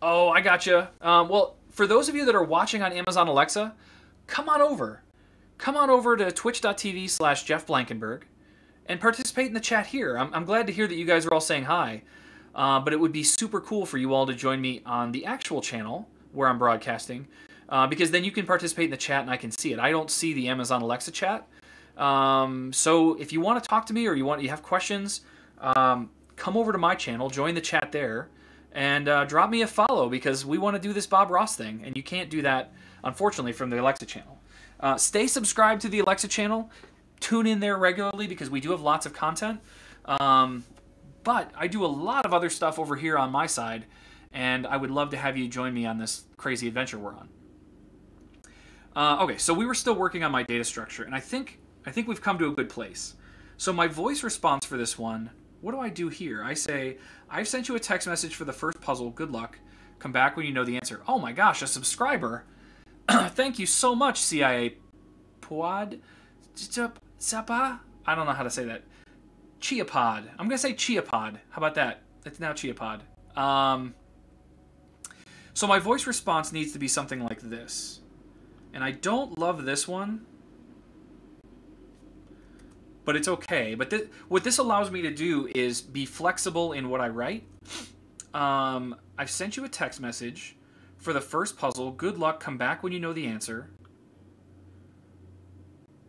A: oh, I gotcha. Well, for those of you that are watching on Amazon Alexa, come on over. Come on over to twitch.tv/JeffBlankenburg and participate in the chat here. I'm glad to hear that you guys are all saying hi, but it would be super cool for you all to join me on the actual channel where I'm broadcasting, because then you can participate in the chat and I can see it. I don't see the Amazon Alexa chat. So if you want to talk to me or you have questions, come over to my channel, join the chat there, and drop me a follow, because we want to do this Bob Ross thing, and you can't do that, unfortunately, from the Alexa channel. Stay subscribed to the Alexa channel. Tune in there regularly, because we do have lots of content. But I do a lot of other stuff over here on my side, and I would love to have you join me on this crazy adventure we're on. Okay, so we were still working on my data structure, and I think we've come to a good place. So my voice response for this one, what do I do here? I say, I've sent you a text message for the first puzzle. Good luck. Come back when you know the answer. Oh my gosh, a subscriber. Thank you so much, CIA Pod. Sapa? I don't know how to say that. Chiapod. I'm going to say Chiapod. How about that? It's now Chiapod. So my voice response needs to be something like this. And I don't love this one, but it's okay. But what this allows me to do is be flexible in what I write. I've sent you a text message for the first puzzle. Good luck. Come back when you know the answer.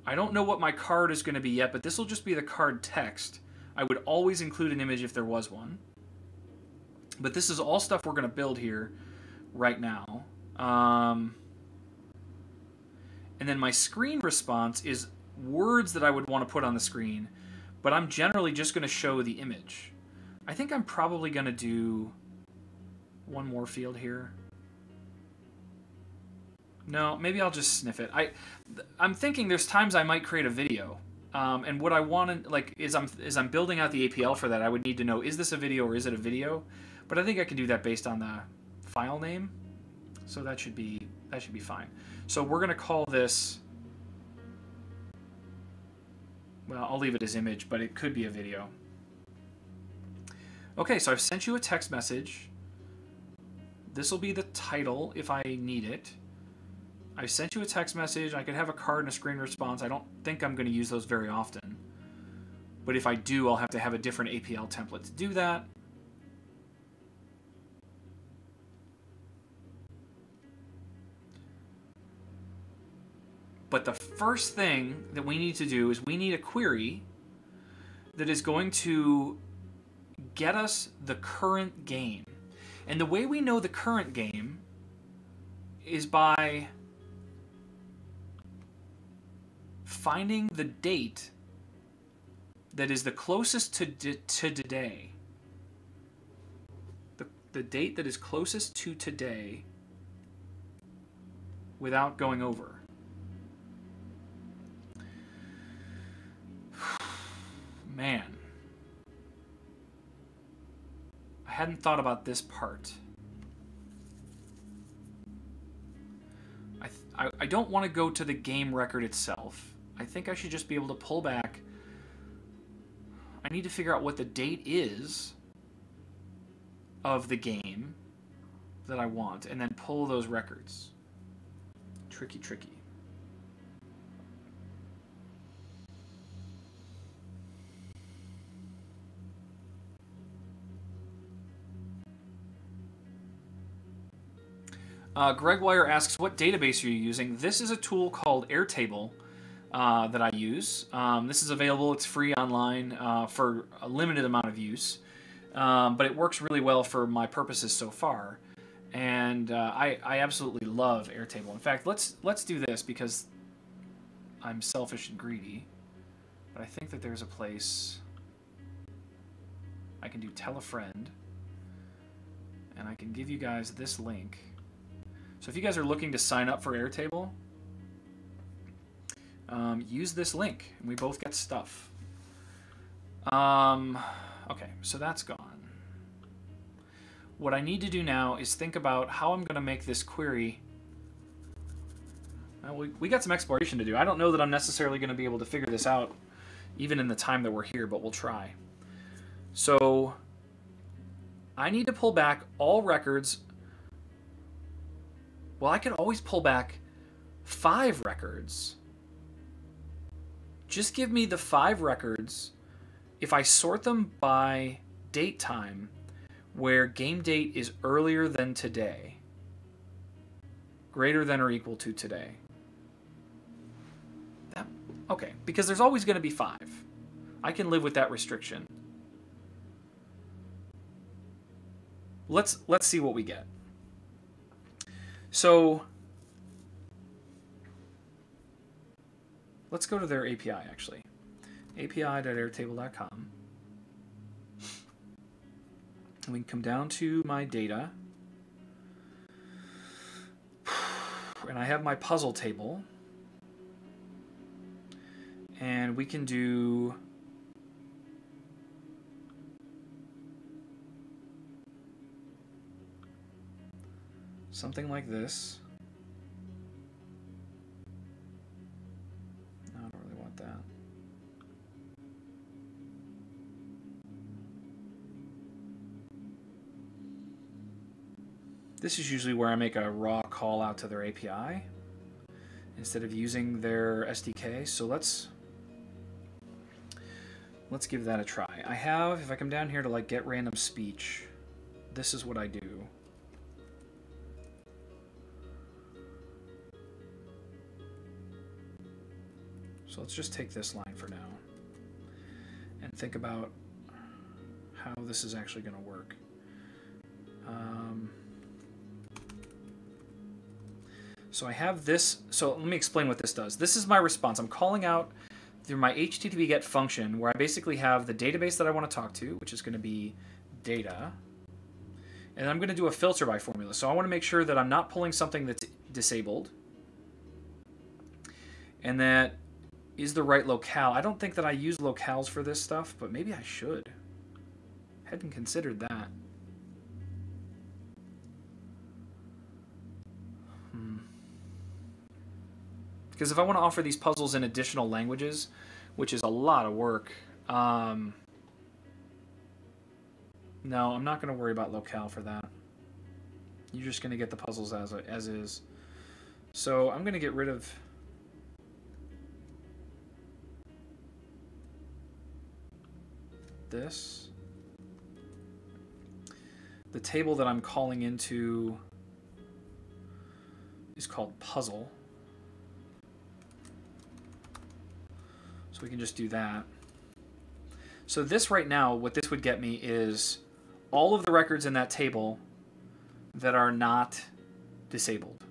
A: I don't know what my card is going to be yet, but this will just be the card text. I would always include an image if there was one. But this is all stuff we're going to build here right now. And then my screen response is words that I would want to put on the screen, but I'm generally just going to show the image. I think I'm probably going to do one more field here. No, maybe I'll just sniff it. I'm thinking there's times I might create a video, and what I want to is I'm building out the APL for that. I would need to know, is this a video or is it a video? But I think I can do that based on the file name, so that should be fine. So we're going to call this, well, I'll leave it as image, but it could be a video. Okay, so I've sent you a text message. This will be the title if I need it. I sent you a text message. I could have a card and a screen response. I don't think I'm going to use those very often. But if I do, I'll have to have a different APL template to do that. But the first thing that we need to do is we need a query that is going to get us the current game. And the way we know the current game is by finding the date that is the closest to today. The date that is closest to today without going over. Man. I hadn't thought about this part. I don't want to go to the game record itself. I think I should just be able to pull back. I need to figure out what the date is of the game that I want, and then pull those records. Tricky, tricky. Greg Wire asks, what database are you using? This is a tool called Airtable that I use. This is available. It's free online for a limited amount of use. But it works really well for my purposes so far. And I absolutely love Airtable. In fact, let's do this because I'm selfish and greedy. But I think that there's a place I can do tell a friend. And I can give you guys this link. So if you guys are looking to sign up for Airtable, use this link, and we both get stuff. Okay, so that's gone. What I need to do now is think about how I'm going to make this query. We got some exploration to do. I don't know that I'm necessarily going to be able to figure this out even in the time that we're here, but we'll try. So I need to pull back all records. Well, I could always pull back 5 records. Just give me the 5 records. If I sort them by date time, where game date is earlier than today, greater than or equal to today. Okay, because there's always going to be 5. I can live with that restriction. Let's see what we get. So let's go to their API, actually. api.airtable.com. And we can come down to my data. And I have my puzzle table. And we can do something like this. No, I don't really want that. This is usually where I make a raw call out to their API instead of using their SDK. So let's give that a try. I have, if I come down here to like get random speech, this is what I do. So let's just take this line for now and think about how this is actually going to work. So I have this. So let me explain what this does. This is my response. I'm calling out through my HTTP GET function where I basically have the database that I want to talk to, which is going to be data. And I'm going to do a filter by formula. So I want to make sure that I'm not pulling something that's disabled. And that is the right locale. I don't think that I use locales for this stuff, but maybe I should. Hadn't considered that. Because if I want to offer these puzzles in additional languages, which is a lot of work, no, I'm not going to worry about locale for that. You're just going to get the puzzles as is. So I'm going to get rid of this. The table that I'm calling into is called puzzle. So we can just do that. So this right now, what this would get me is all of the records in that table that are not disabled.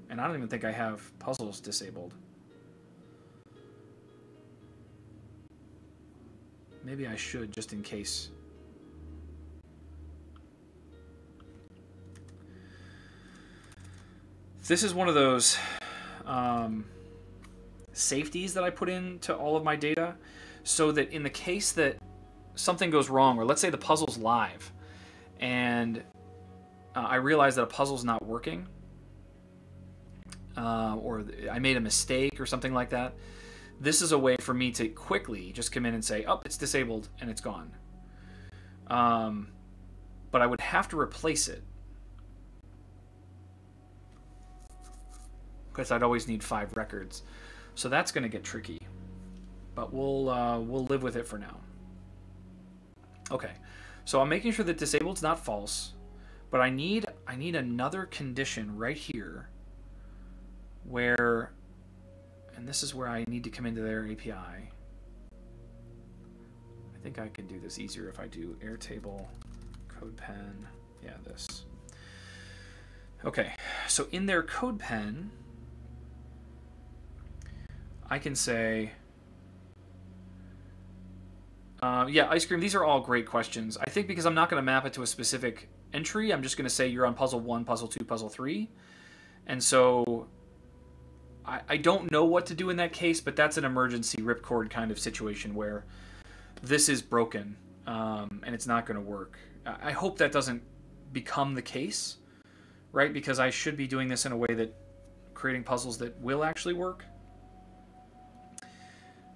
A: And I don't even think I have puzzles disabled. Maybe I should, just in case. This is one of those safeties that I put into all of my data, so that in the case that something goes wrong, or let's say the puzzle's live, and I realize that a puzzle's not working, or I made a mistake or something like that, this is a way for me to quickly just come in and say, oh, it's disabled, and it's gone. But I would have to replace it, because I'd always need 5 records. So that's going to get tricky. But we'll live with it for now. Okay, so I'm making sure that disabled's not false, but I need another condition right here where, and this is where I need to come into their API. I think I can do this easier if I do Airtable, CodePen, yeah, this. Okay, so in their CodePen, I can say, yeah, Ice Cream, these are all great questions. I think because I'm not going to map it to a specific entry, I'm just going to say you're on puzzle 1, puzzle 2, puzzle 3. And so I don't know what to do in that case, but that's an emergency ripcord kind of situation where this is broken and it's not going to work. I hope that doesn't become the case, right? Because I should be doing this in a way that creating puzzles that will actually work.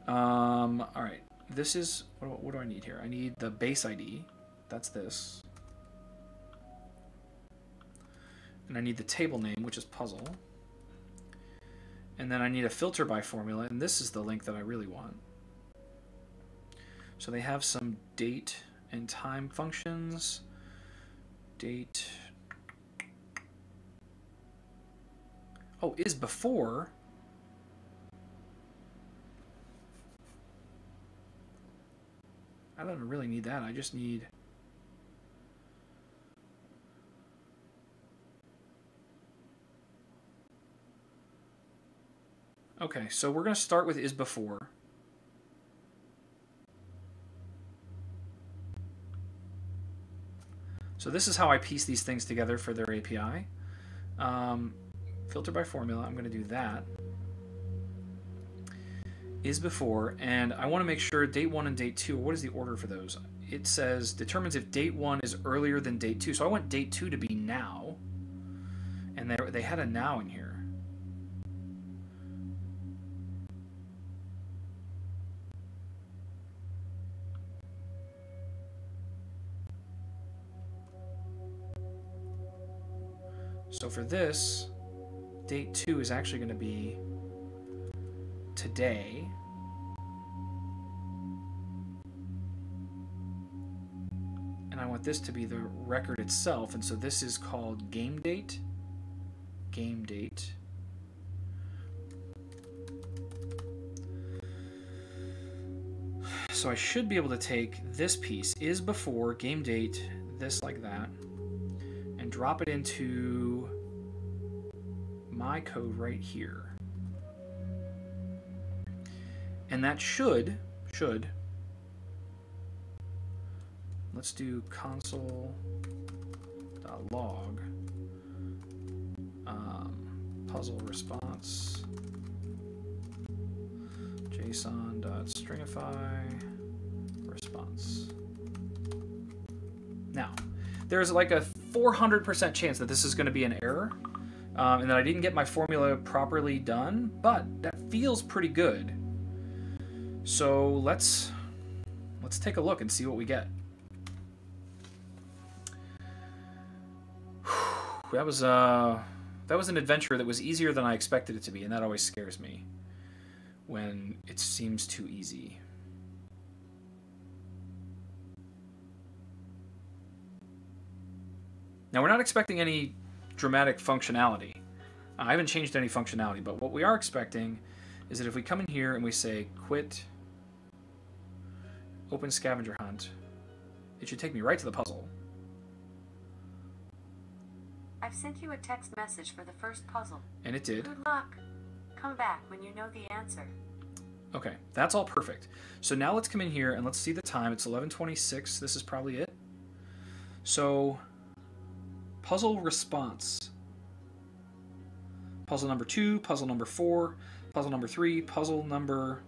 A: All right, this is, what do I need here? I need the base ID, that's this. And I need the table name, which is puzzle. And then I need a filter by formula, and this is the link that I really want. So they have some date and time functions. Date. Oh, is before. I don't really need that. I just need... Okay, so we're going to start with is before. So this is how I piece these things together for their API. Filter by formula, I'm going to do that. Is before, and I want to make sure date 1 and date 2, what is the order for those? It says determines if date 1 is earlier than date 2. So I want date 2 to be now, and they had a now in here. So for this, date 2 is actually going to be today. And I want this to be the record itself, and so this is called game date. Game date. So I should be able to take this piece, is before, game date, this like that, and drop it into my code right here. And that should, let's do console.log puzzle response json.stringify response. Now, there's like a 400% chance that this is going to be an error and that I didn't get my formula properly done, but that feels pretty good. So let's take a look and see what we get. That was an adventure that was easier than I expected it to be, and that always scares me when it seems too easy. Now we're not expecting any dramatic functionality. I haven't changed any functionality, but what we are expecting is that if we come in here and we say quit open scavenger hunt, it should take me right to the puzzle.
B: I've sent you a text message for the first puzzle.
A: And it did.
B: Good luck. Come back when you know the answer.
A: Okay, that's all perfect. So now let's come in here and let's see the time. It's 11:26. This is probably it. So, puzzle response. Puzzle number 2, puzzle number 4, puzzle number 3, puzzle number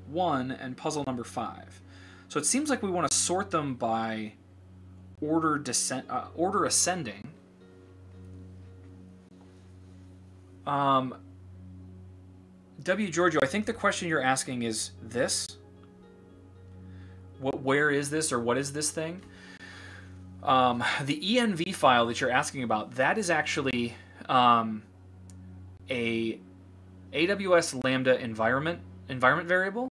A: 1, and puzzle number 5. So it seems like we want to sort them by order ascending. W. Giorgio, I think the question you're asking is this. Where is this, or what is this thing? The env file that you're asking about, that is actually a AWS Lambda environment variable.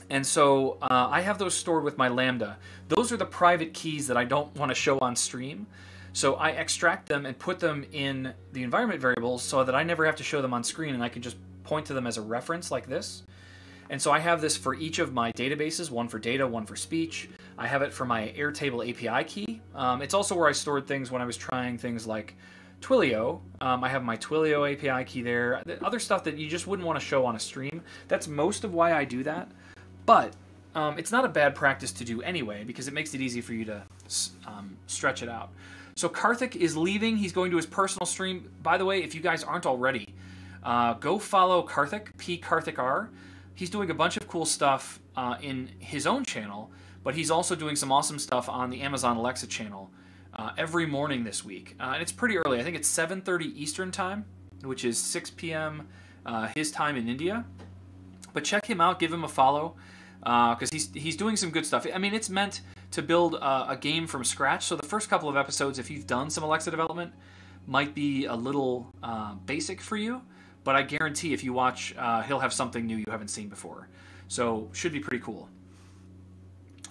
A: And so I have those stored with my Lambda. Those are the private keys that I don't want to show on stream. So I extract them and put them in the environment variables so that I never have to show them on screen, and I can just point to them as a reference like this. And so I have this for each of my databases, one for data, one for speech. I have it for my Airtable API key. It's also where I stored things when I was trying things like Twilio. I have my Twilio API key there. Other stuff that you just wouldn't want to show on a stream. That's most of why I do that. But it's not a bad practice to do anyway, because it makes it easy for you to stretch it out. So Karthik is leaving. He's going to his personal stream. By the way, if you guys aren't already, go follow Karthik, pkarthikr. He's doing a bunch of cool stuff in his own channel, but he's also doing some awesome stuff on the Amazon Alexa channel every morning this week. And it's pretty early. I think it's 7:30 Eastern time, which is 6 p.m. His time in India. But check him out. Give him a follow, because he's doing some good stuff. I mean, it's meant to build a game from scratch. So the first couple of episodes, if you've done some Alexa development, might be a little basic for you. But I guarantee if you watch, he'll have something new you haven't seen before. So should be pretty cool.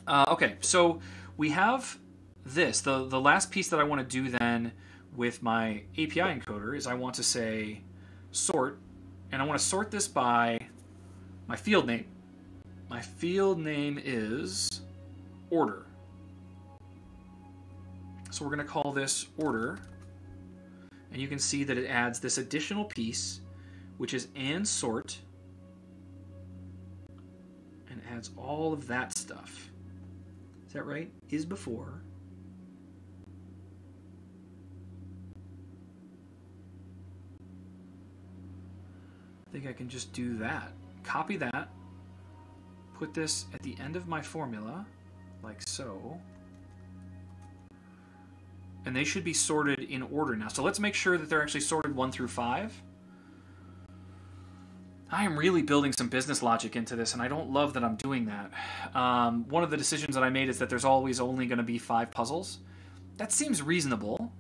A: Okay, so we have this. The last piece that I want to do then with my API encoder is I want to say sort, and I want to sort this by my field name. My field name is order. So we're going to call this order, and you can see that it adds this additional piece, which is and sort, and adds all of that stuff. Is that right? Is before. I think I can just do that. Copy that. Put this at the end of my formula, like so. And they should be sorted in order now. So let's make sure that they're actually sorted 1 through 5. I am really building some business logic into this, and I don't love that I'm doing that. One of the decisions that I made is that there's always only going to be 5 puzzles. That seems reasonable.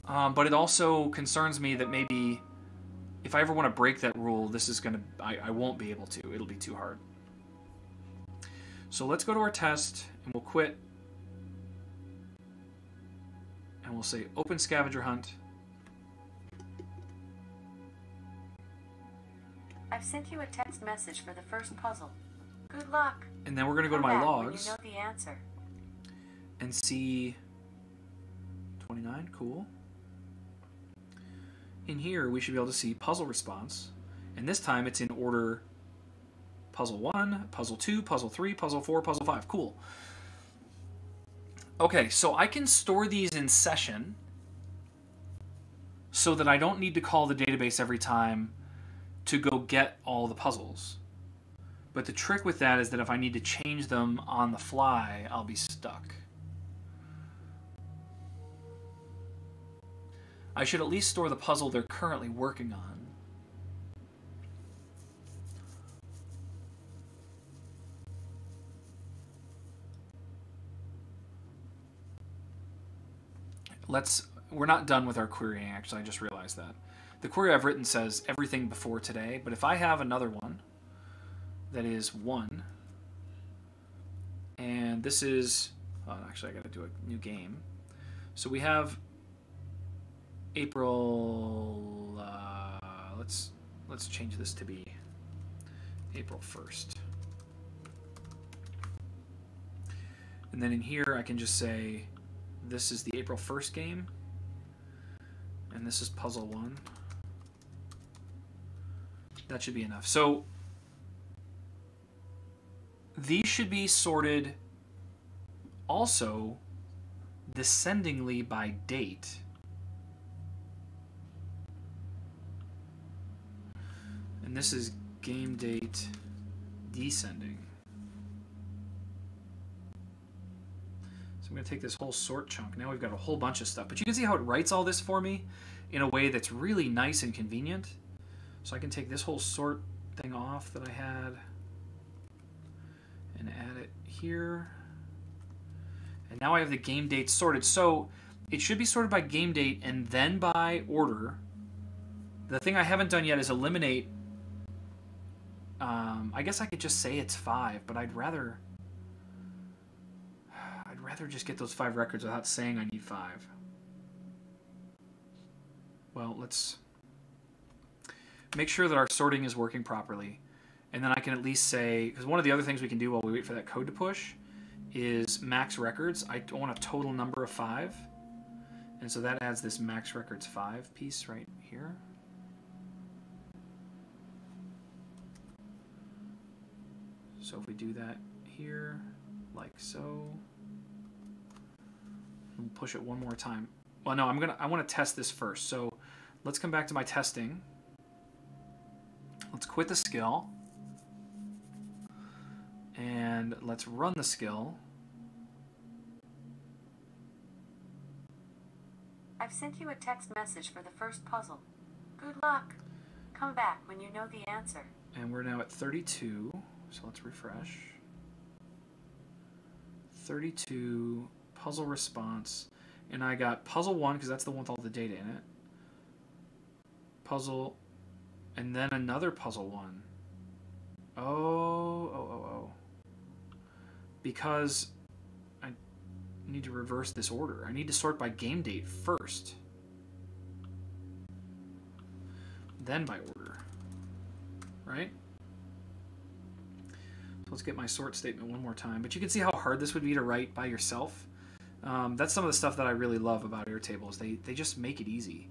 A: But it also concerns me that maybe if I ever want to break that rule, this is going to... I won't be able to. It'll be too hard. So let's go to our test, and we'll quit. And we'll say open scavenger hunt.
B: I've sent you a text message for the first puzzle. Good luck.
A: And then we're going to go to my logs.
B: When you know the answer.
A: And see 29, cool. In here, we should be able to see puzzle response. And this time it's in order puzzle 1, puzzle 2, puzzle 3, puzzle 4, puzzle 5. Cool. Okay, so I can store these in session so that I don't need to call the database every time to go get all the puzzles. But the trick with that is that if I need to change them on the fly, I'll be stuck. I should at least store the puzzle they're currently working on. We're not done with our querying, actually. I just realized that. The query I've written says everything before today, but if I have another one that is 1, and this is, oh, actually I gotta do a new game. So we have April, let's change this to be April 1st. And then in here, I can just say, this is the April 1st game, and this is puzzle 1. That should be enough. So these should be sorted also descendingly by date. And this is game date descending. So I'm going to take this whole sort chunk. Now we've got a whole bunch of stuff. But you can see how it writes all this for me in a way that's really nice and convenient. So I can take this whole sort thing off that I had and add it here. And now I have the game date sorted. So it should be sorted by game date and then by order. The thing I haven't done yet is eliminate. I guess I could just say it's 5, but I'd rather just get those 5 records without saying I need 5. Well, let's make sure that our sorting is working properly. And then I can at least say, because one of the other things we can do while we wait for that code to push is max records. I want a total number of 5. And so that adds this max records 5 piece right here. So if we do that here, like so, we'll push it one more time. Well, no, I want to test this first. So let's come back to my testing. Let's quit the skill. And let's run the skill.
B: I've sent you a text message for the first puzzle. Good luck. Come back when you know the answer.
A: And we're now at 32. So let's refresh. 32, puzzle response. And I got puzzle 1, because that's the one with all the data in it. Puzzle, and then another puzzle 1. Oh. Because I need to reverse this order. I need to sort by game date first. Then by order. Right? Let's get my sort statement one more time. But you can see how hard this would be to write by yourself. That's some of the stuff that I really love about Airtable is they just make it easy.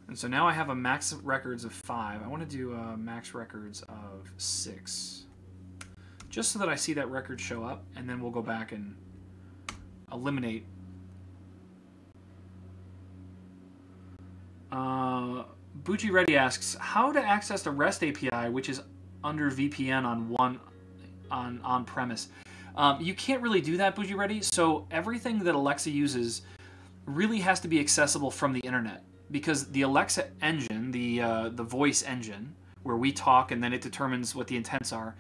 A: And so now I have a max records of 5. I want to do a max records of 6. Just so that I see that record show up, and then we'll go back and eliminate. Bucci Reddy asks how to access the REST API, which is under VPN on premise. You can't really do that, Bucci Reddy. So everything that Alexa uses really has to be accessible from the internet, because the Alexa engine, the voice engine, where we talk and then it determines what the intents are,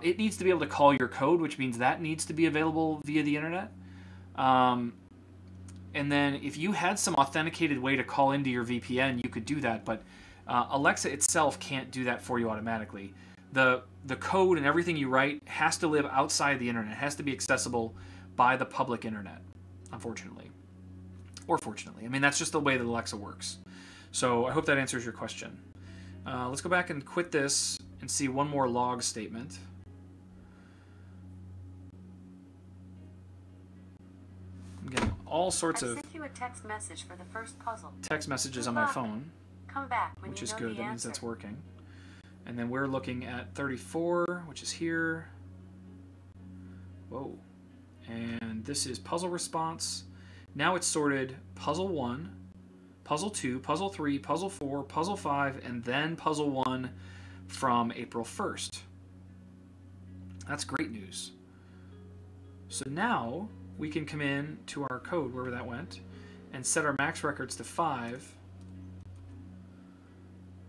A: it needs to be able to call your code, which means that needs to be available via the internet. And then if you had some authenticated way to call into your VPN, you could do that. But Alexa itself can't do that for you automatically. The code and everything you write has to live outside the internet. It has to be accessible by the public internet, unfortunately. Or fortunately. I mean, that's just the way that Alexa works. So I hope that answers your question. Let's go back and quit this and see one more log statement. I'm getting all sorts of
B: sent you a text message for the first puzzle.
A: Text messages on my phone,
B: Come back when
A: which
B: you
A: is
B: know
A: good.
B: the
A: That means
B: answer.
A: that's working. And then we're looking at 34, which is here. Whoa. And this is puzzle response. Now it's sorted puzzle 1, puzzle 2, puzzle 3, puzzle 4, puzzle 5, and then puzzle 1 from April 1st. That's great news. So now we can come in to our code, wherever that went, and set our max records to 5.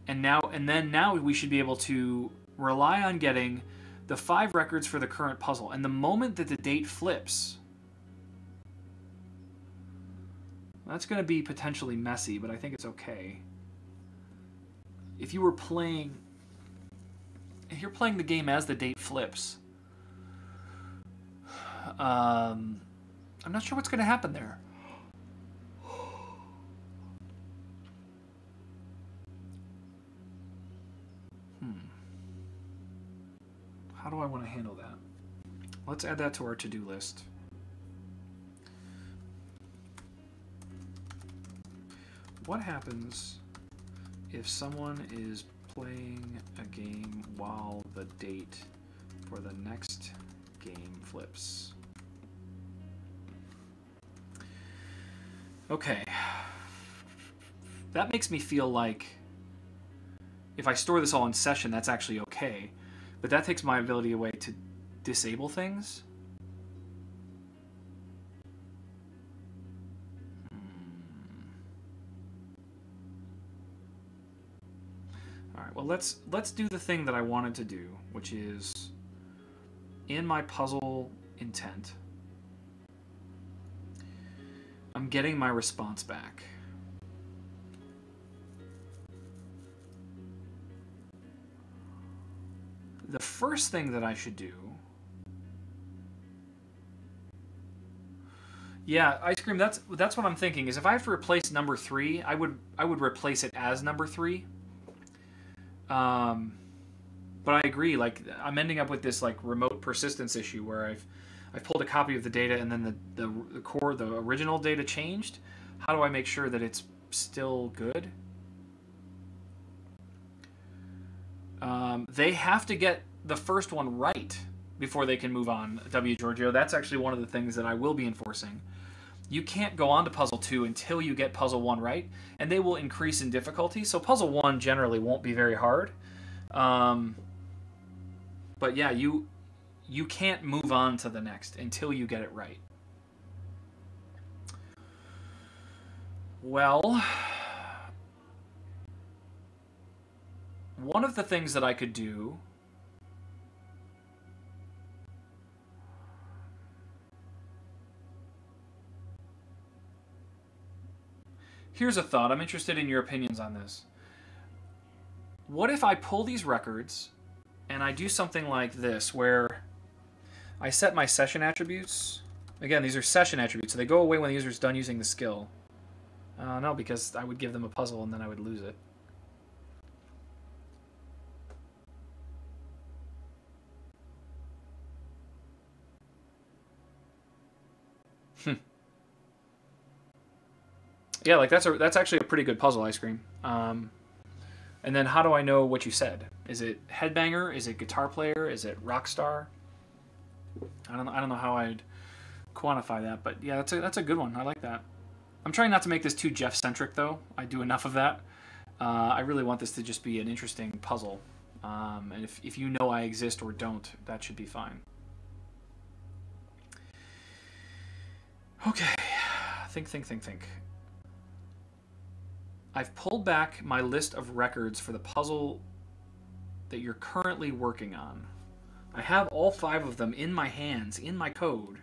A: And now we should be able to rely on getting the 5 records for the current puzzle. And the moment that the date flips, that's going to be potentially messy, but I think it's okay. If you're playing the game as the date flips, I'm not sure what's going to happen there. How do I want to handle that? Let's add that to our to-do list. What happens if someone is playing a game while the date for the next game flips? Okay. That makes me feel like if I store this all in session, that's actually okay. But that takes my ability away to disable things. All right, well, let's do the thing that I wanted to do, which is in my puzzle intent, I'm getting my response back. The first thing that I should do... Yeah, Ice Cream, that's what I'm thinking, is if I have to replace number 3, I would replace it as number 3. But I agree, like, I'm ending up with this, like, remote persistence issue where I've pulled a copy of the data and then the original data changed. How do I make sure that it's still good? They have to get the first one right before they can move on, W. Giorgio. That's actually one of the things that I will be enforcing. You can't go on to Puzzle 2 until you get Puzzle 1 right, and they will increase in difficulty. So Puzzle 1 generally won't be very hard. But yeah, you can't move on to the next until you get it right. Well... one of the things that I could do here's a thought. I'm interested in your opinions on this. What if I pull these records and I do something like this where I set my session attributes. Again, these are session attributes, so they go away when the user's done using the skill. No, because I would give them a puzzle and then I would lose it. Yeah, like that's actually a pretty good puzzle, Ice Cream. And then how do I know what you said? Is it headbanger? Is it guitar player? Is it rock star? I don't know how I'd quantify that, but yeah, that's a good one. I like that. I'm trying not to make this too Jeff-centric, though. I do enough of that. I really want this to just be an interesting puzzle. And if you know I exist or don't, that should be fine. Okay. Think. I've pulled back my list of records for the puzzle that you're currently working on. I have all 5 of them in my hands, in my code.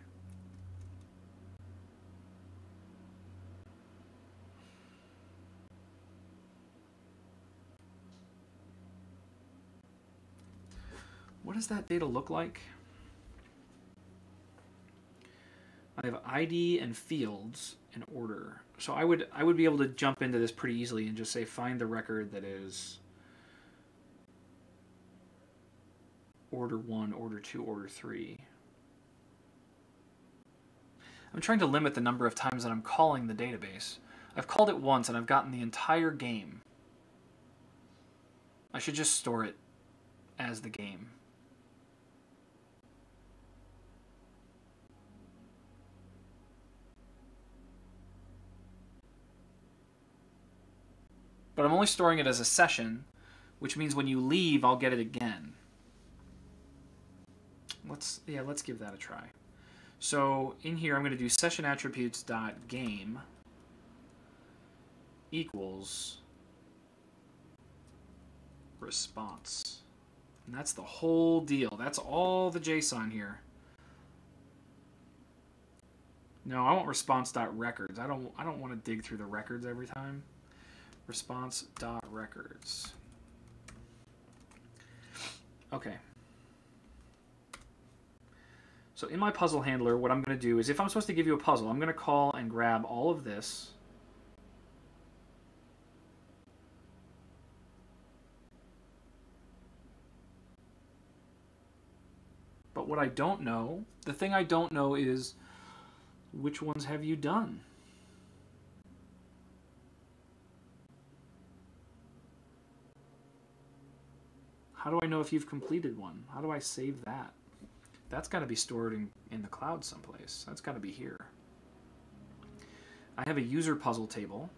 A: What does that data look like? I have ID and fields in order. So I would be able to jump into this pretty easily and just say find the record that is order 1, order 2, order 3. I'm trying to limit the number of times that I'm calling the database. I've called it once and I've gotten the entire game. I should just store it as the game. But I'm only storing it as a session, which means when you leave, I'll get it again. Let's give that a try. So in here, I'm going to do session attributes.game equals response. And that's the whole deal. That's all the JSON here. No, I want response.records. I don't want to dig through the records every time. Response.records. Okay. So in my puzzle handler, what I'm going to do is if I'm supposed to give you a puzzle, I'm going to call and grab all of this. But what I don't know, the thing I don't know is which ones have you done? How do I know if you've completed one? How do I save that? That's got to be stored in the cloud someplace. That's got to be here. I have a user puzzle table.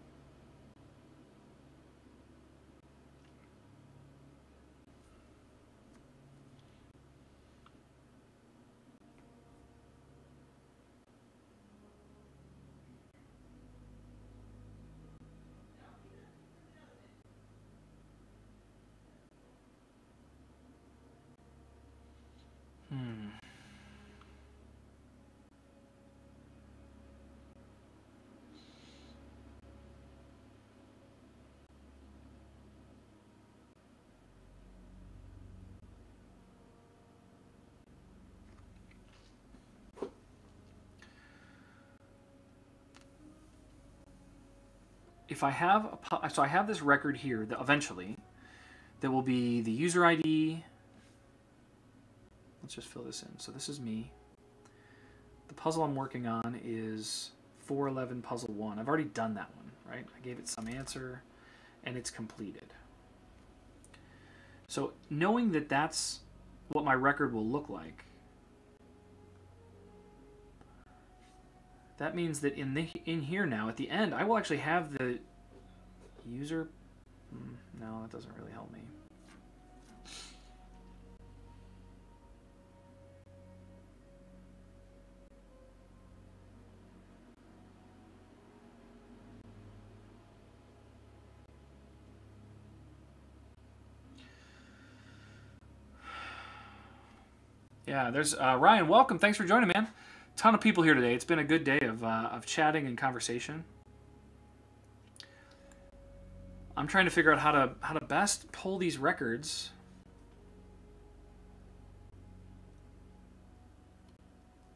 A: If I have so I have this record here that eventually there will be the user ID. Let's just fill this in. So this is me. The puzzle I'm working on is 411 puzzle 1. I've already done that one, right? I gave it some answer and it's completed. So knowing that that's what my record will look like, that means that in here now, at the end, I will actually have the user... No, that doesn't really help me. Yeah, there's Ryan. Welcome. Thanks for joining, man. Ton of people here today. It's been a good day of chatting and conversation. I'm trying to figure out how to best pull these records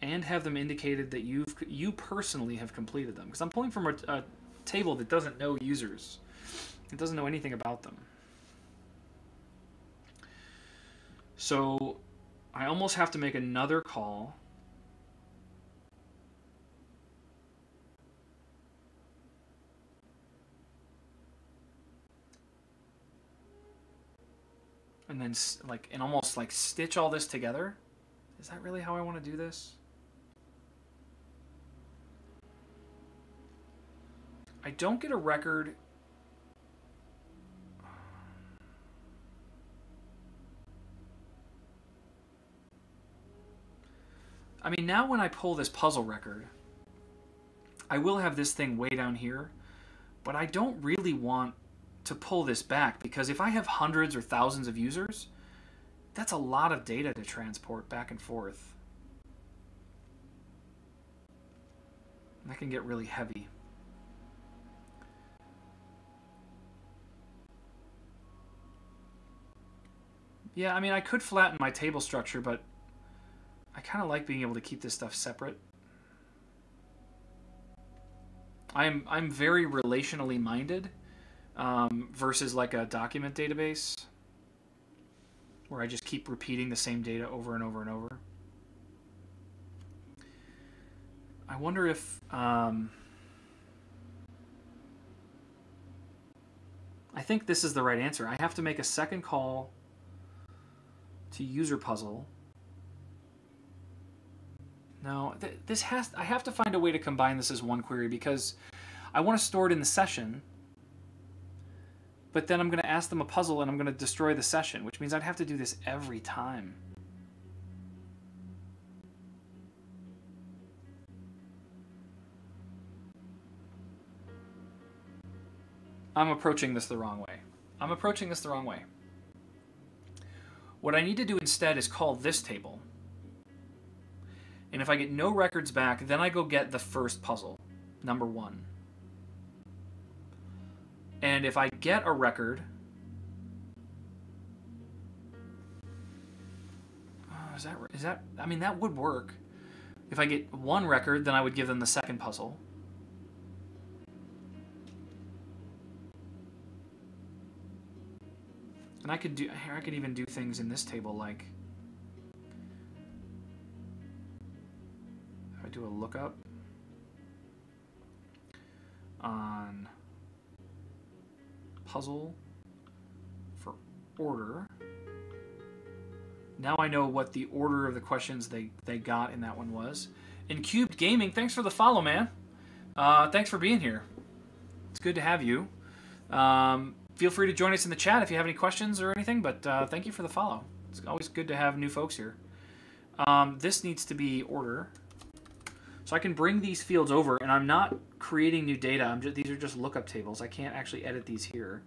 A: and have them indicated that you personally have completed them, because I'm pulling from a table that doesn't know users. It doesn't know anything about them. So I almost have to make another call. And then almost stitch all this together. Is that really how I want to do this? I don't get a record. I mean, now when I pull this puzzle record, I will have this thing way down here, but I don't really want to pull this back, because if I have hundreds or thousands of users, that's a lot of data to transport back and forth. That can get really heavy. Yeah, I mean, I could flatten my table structure, but I kind of like being able to keep this stuff separate. I'm very relationally minded, versus like a document database where I just keep repeating the same data over and over and over. I wonder if I think this is the right answer. I have to make a second call to user puzzle. No, I have to find a way to combine this as one query, because I want to store it in the session, but then I'm going to ask them a puzzle and I'm going to destroy the session, which means I'd have to do this every time. I'm approaching this the wrong way. What I need to do instead is call this table. And if I get no records back, then I go get the first puzzle, number 1. And if I get a record... is that... I mean, that would work. If I get 1 record, then I would give them the second puzzle. And I could even do things in this table like do a lookup on puzzle for order. Now I know what the order of the questions they got in that one was. And Cubed Gaming, thanks for the follow, man. Thanks for being here. It's good to have you. Feel free to join us in the chat if you have any questions or anything, but thank you for the follow. It's always good to have new folks here. This needs to be order. So I can bring these fields over, and I'm not creating new data. These are just lookup tables. I can't actually edit these here.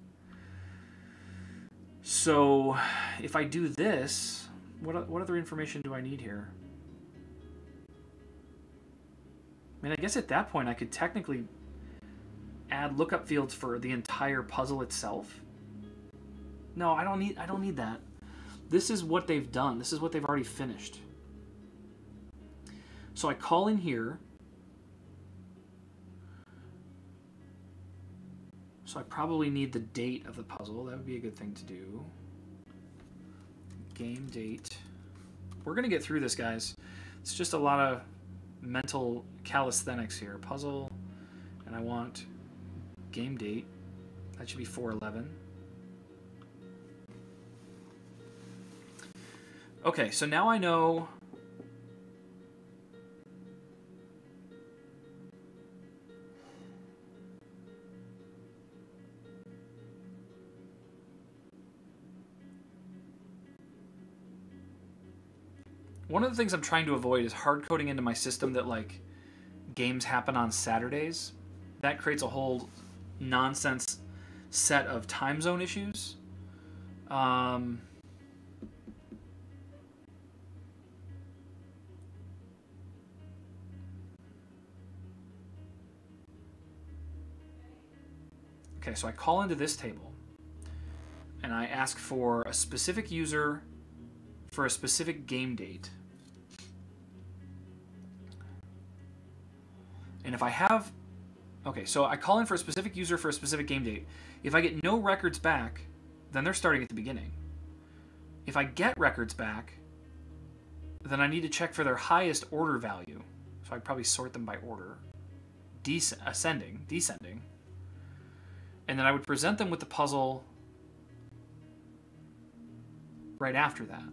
A: So if I do this, what other information do I need here? I mean, I guess at that point I could technically add lookup fields for the entire puzzle itself. No, I don't need that. This is what they've done. This is what they've already finished. So I call in here. So I probably need the date of the puzzle. That would be a good thing to do. Game date. We're going to get through this, guys. It's just a lot of mental calisthenics here. Puzzle, and I want game date. That should be 4/11. Okay, so now I know one of the things I'm trying to avoid is hard coding into my system that like games happen on Saturdays. That creates a whole nonsense set of time zone issues. Okay, so I call into this table and I ask for a specific user for a specific game date. And if I have, okay, so I call in for a specific user for a specific game date. If I get no records back, then they're starting at the beginning. If I get records back, then I need to check for their highest order value. So I'd probably sort them by order. Ascending, descending. And then I would present them with the puzzle right after that.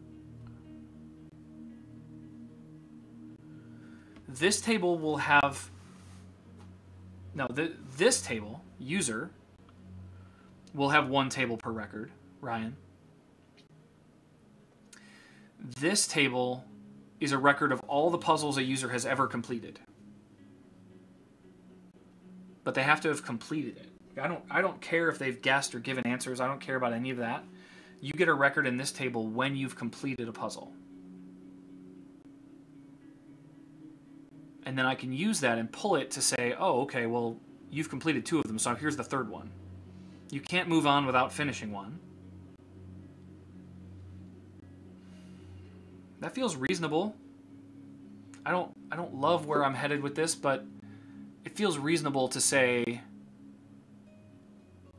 A: This table will have, no, this table, user, will have one table per record, Ryan. This table is a record of all the puzzles a user has ever completed. But they have to have completed it. I don't care if they've guessed or given answers. I don't care about any of that. You get a record in this table when you've completed a puzzle. And then I can use that and pull it to say, oh, okay, well, you've completed 2 of them, so here's the 3rd one. You can't move on without finishing one. That feels reasonable. I don't love where I'm headed with this, but it feels reasonable to say,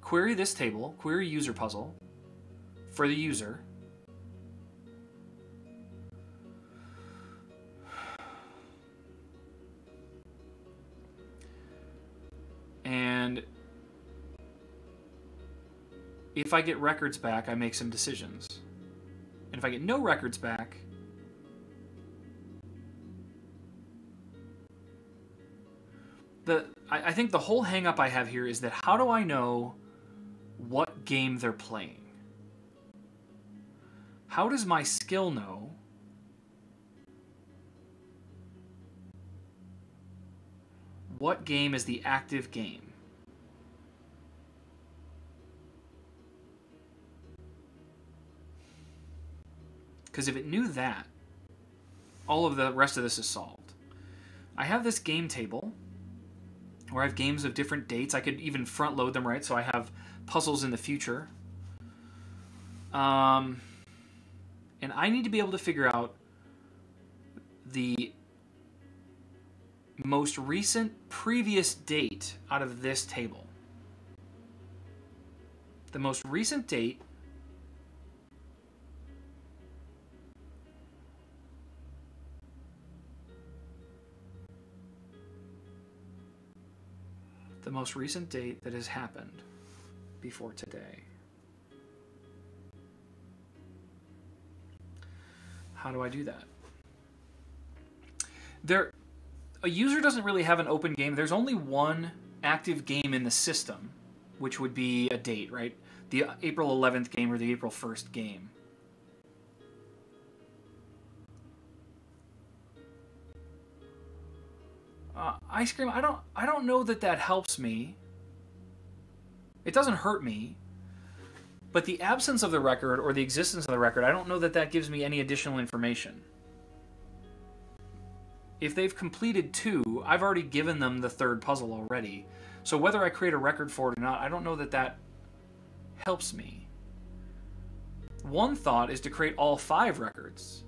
A: query this table, query user puzzle for the user. And if I get records back, I make some decisions. And if I get no records back, I think the whole hang up I have here is that how do I know what game they're playing? How does my skill know what game is the active game? Because if it knew that, all of the rest of this is solved. I have this game table where I have games of different dates. I could even front load them, right? So I have puzzles in the future. And I need to be able to figure out the most recent previous date out of this table. The most recent date the most recent date that has happened before today. How do I do that? A user doesn't really have an open game. There's only one active game in the system, which would be a date, right? The April 11th game or the April 1st game. Ice cream, I don't know that that helps me. It doesn't hurt me. But the absence of the record or the existence of the record, I don't know that that gives me any additional information. If they've completed 2, I've already given them the 3rd puzzle already. So whether I create a record for it or not, I don't know that that helps me. One thought is to create all 5 records.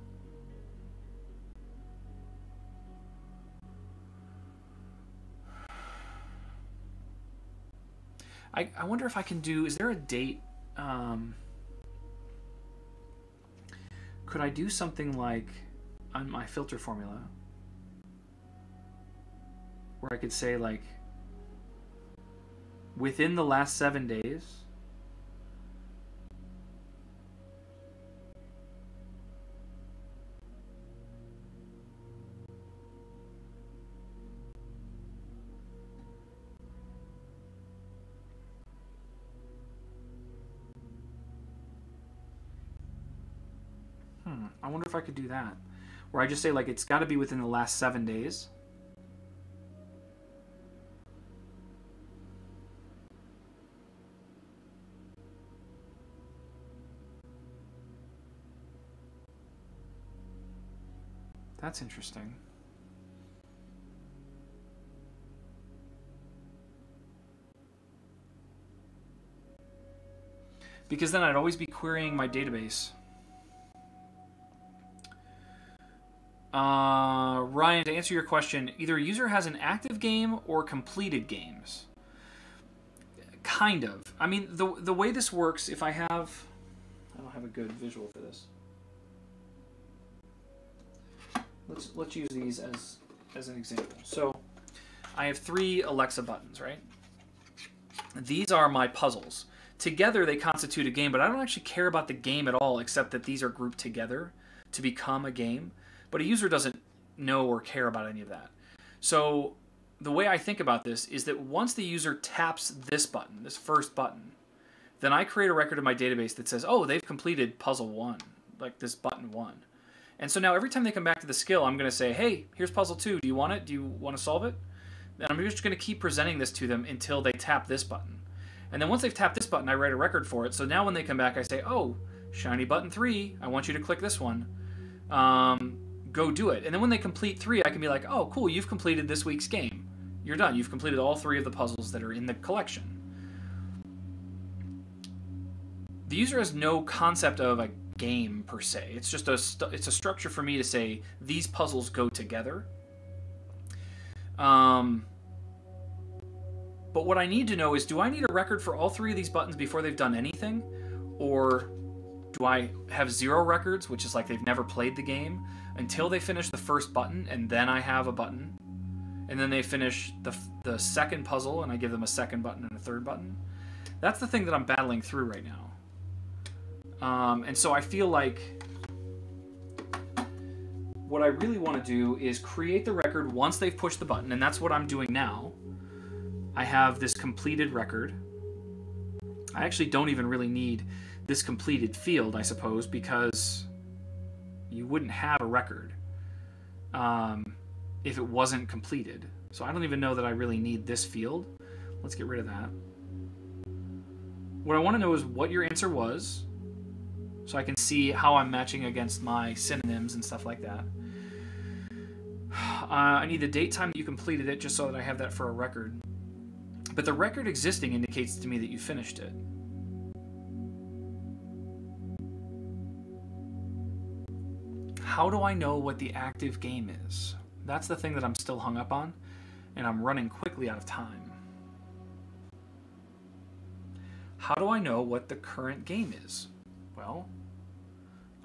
A: I wonder if I can do, is there a date? Could I do something like on my filter formula where I could say like within the last 7 days I wonder if I could do that. Where I just say, like, it's got to be within the last 7 days. That's interesting. Because then I'd always be querying my database. Ryan, to answer your question, either a user has an active game or completed games. Kind of. I mean, the way this works, if I don't have a good visual for this. Let's use these as an example. So I have 3 Alexa buttons, right? These are my puzzles. Together they constitute a game, but I don't actually care about the game at all, except that these are grouped together to become a game. But a user doesn't know or care about any of that. So the way I think about this is that once the user taps this button, this first button, then I create a record in my database that says, oh, they've completed puzzle 1, like this button 1. And so now every time they come back to the skill, I'm going to say, hey, here's puzzle 2. Do you want it? Do you want to solve it? And I'm just going to keep presenting this to them until they tap this button. And then once they've tapped this button, I write a record for it. So now when they come back, I say, oh, shiny button 3, I want you to click this one. Go do it. And then when they complete 3, I can be like, oh, cool, you've completed this week's game. You're done. You've completed all 3 of the puzzles that are in the collection. The user has no concept of a game per se. It's just it's a structure for me to say these puzzles go together. But what I need to know is, do I need a record for all 3 of these buttons before they've done anything? Or do I have 0 records, which is like they've never played the game, until they finish the first button, and then I have a button? And then they finish the second puzzle, and I give them a second button and a third button? That's the thing that I'm battling through right now. And so I feel like what I really want to do is create the record once they've pushed the button, and that's what I'm doing now. I have this completed record. I actually don't even really need this completed field, I suppose, because you wouldn't have a record if it wasn't completed. So I don't even know that I really need this field. Let's get rid of that. What I want to know is what your answer was, so I can see how I'm matching against my synonyms and stuff like that. I need the date time that you completed it, just so that I have that for a record. But the record existing indicates to me that you finished it. How do I know what the active game is? That's the thing that I'm still hung up on, and I'm running quickly out of time. How do I know what the current game is? Well,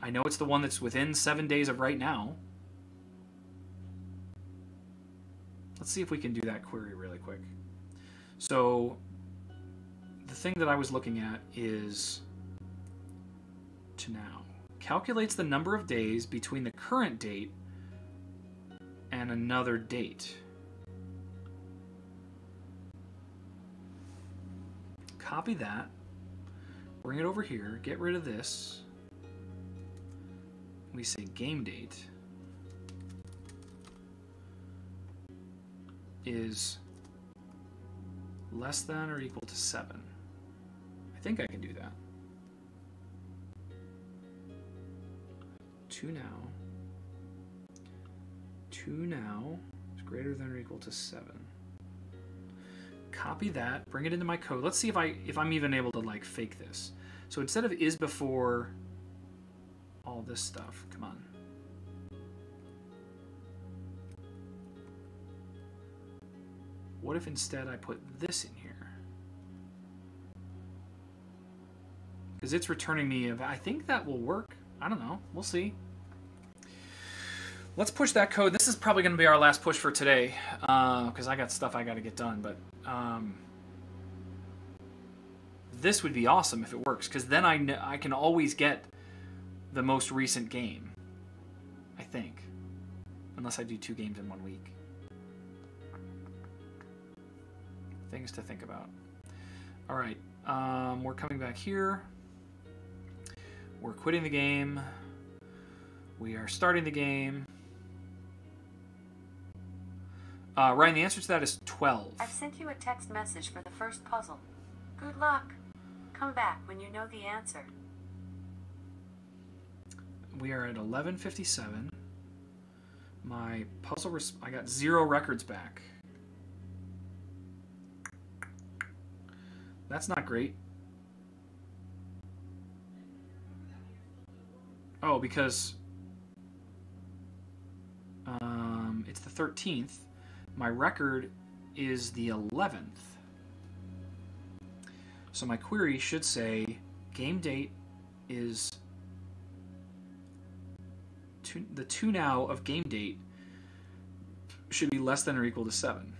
A: I know it's the one that's within 7 days of right now. Let's see if we can do that query really quick. So the thing that I was looking at is to now. Calculates the number of days between the current date and another date. Copy that. Bring it over here. Get rid of this. We say game date is less than or equal to 7. I think I can do that. To now is greater than or equal to 7. Copy that, bring it into my code. Let's see if I'm even able to like fake this. So instead of is before all this stuff, come on. What if instead I put this in here? Because it's returning me, I think that will work. I don't know, we'll see. Let's push that code. This is probably going to be our last push for today because I got stuff I got to get done. But this would be awesome if it works because then I can always get the most recent game, I think. Unless I do 2 games in 1 week. Things to think about. All right, we're coming back here. We're quitting the game. We are starting the game. Ryan, the answer to that is 12.
B: I've sent you a text message for the first puzzle. Good luck. Come back when you know the answer.
A: We are at 11:57. My puzzle, I got 0 records back. That's not great. Oh, because it's the 13th. My record is the 11th. So my query should say game date is the to now of game date should be less than or equal to 7.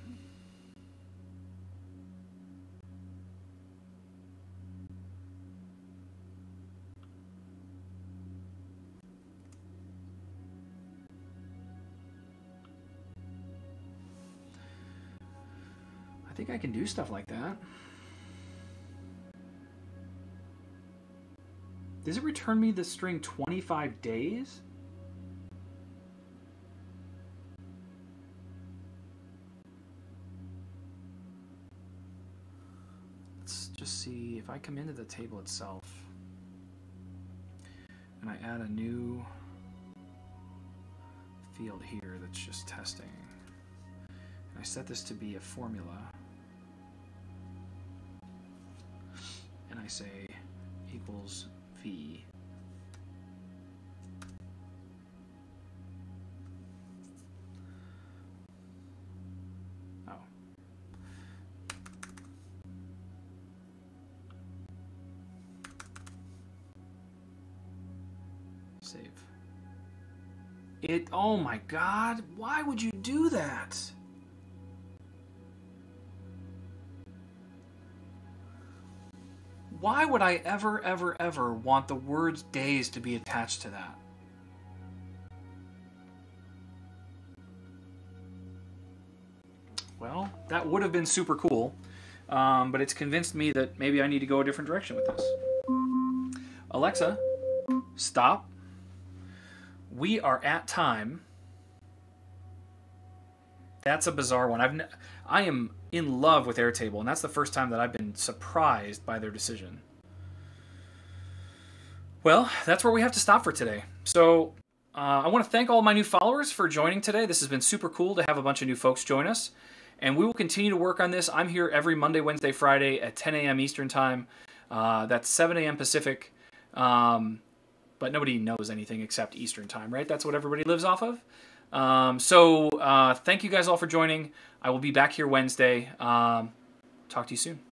A: I think I can do stuff like that. Does it return me the string 25 days? Let's just see if I come into the table itself and I add a new field here that's just testing. And I set this to be a formula. And I say equals V. Oh. Save. Oh my God, why would you do that? Why would I ever want the words days to be attached to that? Well, that would have been super cool, but it's convinced me that maybe I need to go a different direction with this. Alexa, stop. We are at time. That's a bizarre one. I am in love with Airtable, and that's the first time that I've been surprised by their decision. Well, that's where we have to stop for today. So I want to thank all my new followers for joining today. This has been super cool to have a bunch of new folks join us, and we will continue to work on this. I'm here every Monday, Wednesday, Friday at 10 a.m. Eastern Time. That's 7 a.m. Pacific, but nobody knows anything except Eastern Time, right? That's what everybody lives off of. So thank you guys all for joining. I will be back here Wednesday. Talk to you soon.